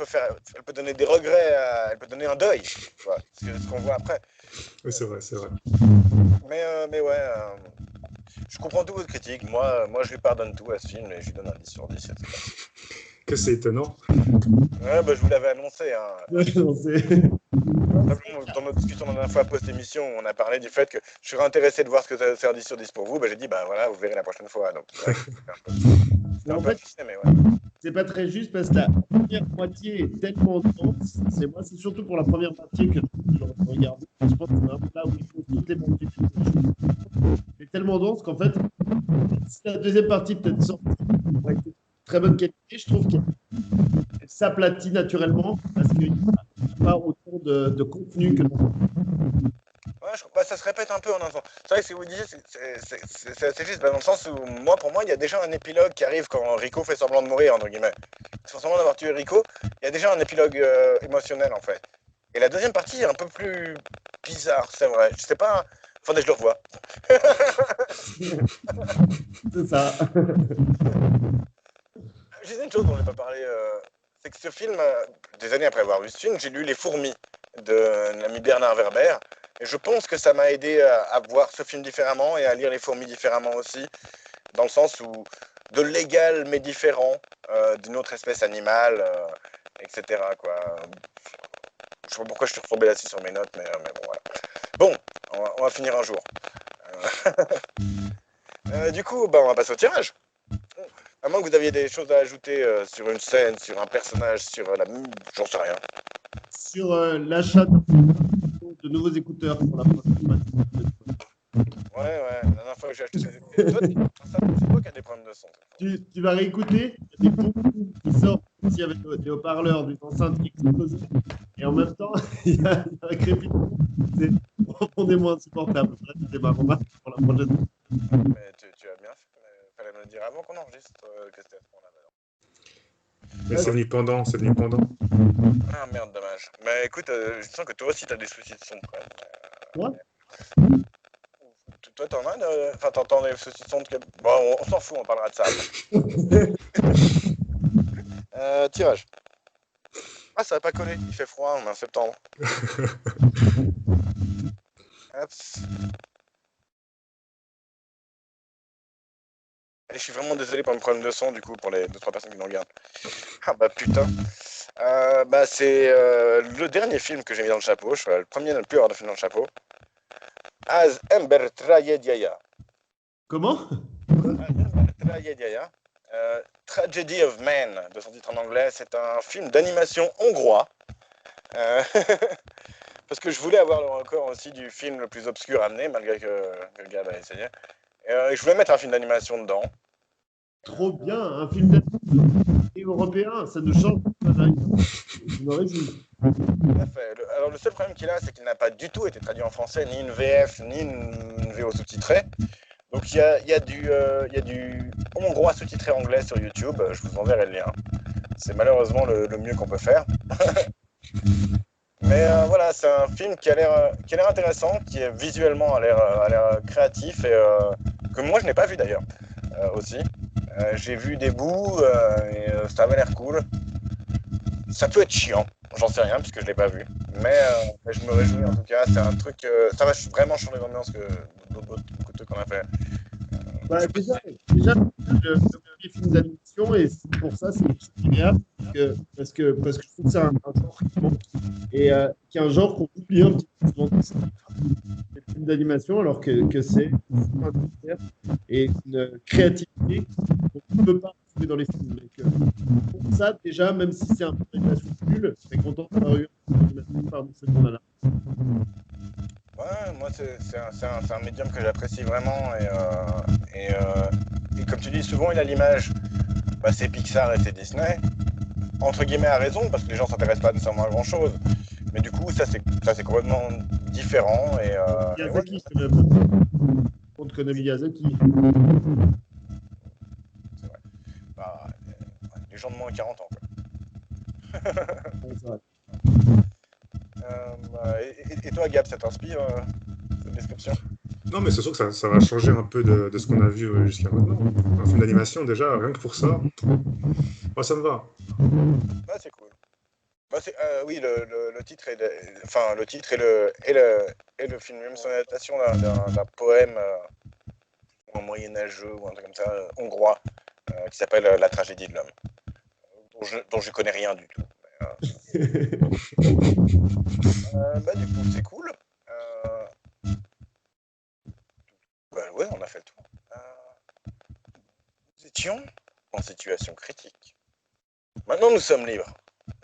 peut donner des regrets, elle peut donner un deuil. Tu vois, c'est ce qu'on voit après. Oui, c'est vrai, c'est vrai. Mais ouais, je comprends toute votre critique. Moi, je lui pardonne tout à ce film et je lui donne un 10 sur 10. C'est comme ça. Que c'est étonnant. Ouais, bah, je vous l'avais annoncé, hein. Non, Simplement, dans notre discussion la dernière fois post-émission, on a parlé du fait que je serais intéressé de voir ce que c'est un 10 sur 10 pour vous. Bah, j'ai dit, bah voilà, vous verrez la prochaine fois. Donc, c'est vrai que c'était un en peu fait, affiché, mais ouais. c'est pas très juste parce que la première moitié est tellement dense. C'est surtout pour la première moitié que je regarde. Je pense que c'est un peu là où il faut toutes les moitiés. C'est tellement dense qu'en fait, si la deuxième partie peut-être sortie aurait été de très bonne qualité, je trouve qu'elle s'aplatit naturellement parce qu'il n'y a pas autant de contenu que dans Ouais, bah, ça se répète un peu en un sens. C'est vrai que ce que vous disiez, c'est assez juste, bah, dans le sens où, pour moi, il y a déjà un épilogue qui arrive quand Rico fait semblant de mourir, entre guillemets. Sans semblant d'avoir tué Rico, il y a déjà un épilogue émotionnel, en fait. Et la deuxième partie est un peu plus bizarre, c'est vrai. Je sais pas. Faudrait que je le revoie. C'est ça. Je disais une chose dont j'ai pas parlé, c'est que ce film, des années après avoir vu ce film, j'ai lu Les Fourmis de l'ami Bernard Werber. Et je pense que ça m'a aidé à voir ce film différemment et à lire Les Fourmis différemment aussi, dans le sens où de l'égal mais différent d'une autre espèce animale, etc. Quoi. Je sais pas pourquoi je suis retombé là-dessus sur mes notes, mais bon, voilà. Bon, on va finir un jour. Du coup, bah, on va passer au tirage. À moins que vous aviez des choses à ajouter sur une scène, sur un personnage, sur j'en sais rien. Sur l'achat de nouveaux écouteurs pour la prochaine fois. Ouais, la dernière fois que j'ai acheté des écouteurs. C'est toi qui as des problèmes de son. Tu vas réécouter, il y a des bons coups qui sortent aussi avec des haut-parleurs, des enceintes qui explosent. Et en même temps, il y a un crépitement. C'est profondément insupportable. C'est ma remarque pour la prochaine fois. Mais tu as bien fait. Fallait me le dire avant qu'on enregistre que c'était à ce moment-là. Mais c'est venu pendant, c'est venu pendant. Ah merde, dommage. Mais écoute, je sens que toi aussi t'as des soucis de son quand même. Ouais. Toi t'en as enfin t'entends des soucis de son Bon, on s'en fout, on parlera de ça après. Tirage. Ah, ça va pas coller, il fait froid, on est en septembre. Hop. Et je suis vraiment désolé pour mes problèmes de son, du coup, pour les 2-3 personnes qui nous regardent. Ah bah putain. C'est le dernier film que j'ai mis dans le chapeau. Je suis le premier à ne plus avoir de film dans le chapeau. Az Ember Tragediaya. Comment? Tragediaya. Tragedy of Man, de son titre en anglais. C'est un film d'animation hongrois. Parce que je voulais avoir le record aussi du film le plus obscur amené, malgré que le gars va essayer. Et je voulais mettre un film d'animation dedans. Trop bien, un film d'animation européen, ça nous change. Je me réjouis. Tout à fait. Alors le seul problème qu'il a, c'est qu'il n'a pas du tout été traduit en français, ni une VF, ni une VO sous-titrée. Donc il y a du hongrois sous-titré anglais sur YouTube, je vous enverrai le lien. C'est malheureusement le mieux qu'on peut faire. Mais voilà, c'est un film qui a l'air intéressant, qui est visuellement a l'air créatif et que moi je n'ai pas vu d'ailleurs aussi. J'ai vu des bouts et ça avait l'air cool. Ça peut être chiant, j'en sais rien puisque je l'ai pas vu. Mais je me réjouis en tout cas, c'est un truc, ça va vraiment changer l'ambiance que beaucoup de trucs qu'on a fait. Déjà, le premier film d'animation, et pour ça, c'est agréable, parce que je trouve que c'est un genre qui manque, et qui est un genre qu'on oublie un petit peu souvent, les films d'animation, alors que c'est un univers et une créativité qu'on ne peut pas trouver dans les films. Donc, pour ça, déjà, même si c'est un peu d'animation nulle, je serais content d'avoir eu un film d'animation parmi ces qu'on a là. Ouais, moi c'est un médium que j'apprécie vraiment et comme tu dis souvent il a l'image, c'est Pixar et c'est Disney, entre guillemets à raison parce que les gens s'intéressent pas nécessairement à grand chose, mais du coup ça c'est complètement différent et Miyazaki, ouais, quand même. On te connaît Miyazaki. c'est vrai. Les gens de moins de 40 ans quoi. Ouais, c'est vrai. Et toi Gab, ça t'inspire cette description? Non, mais c'est sûr que ça va changer un peu de ce qu'on a vu jusqu'à maintenant. Un film d'animation, déjà, rien que pour ça, moi, ça me va. Bah c'est cool. Oui, le titre enfin le titre et le film même, c'est une adaptation d'un poème moyenâgeux ou un truc comme ça, hongrois, qui s'appelle La tragédie de l'homme, dont je connais rien du tout. Du coup, c'est cool. Ouais, on a fait le tour. Nous étions en situation critique. Maintenant, nous sommes libres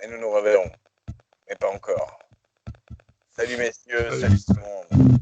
et nous nous reverrons, mais pas encore. Salut messieurs, salut tout le monde.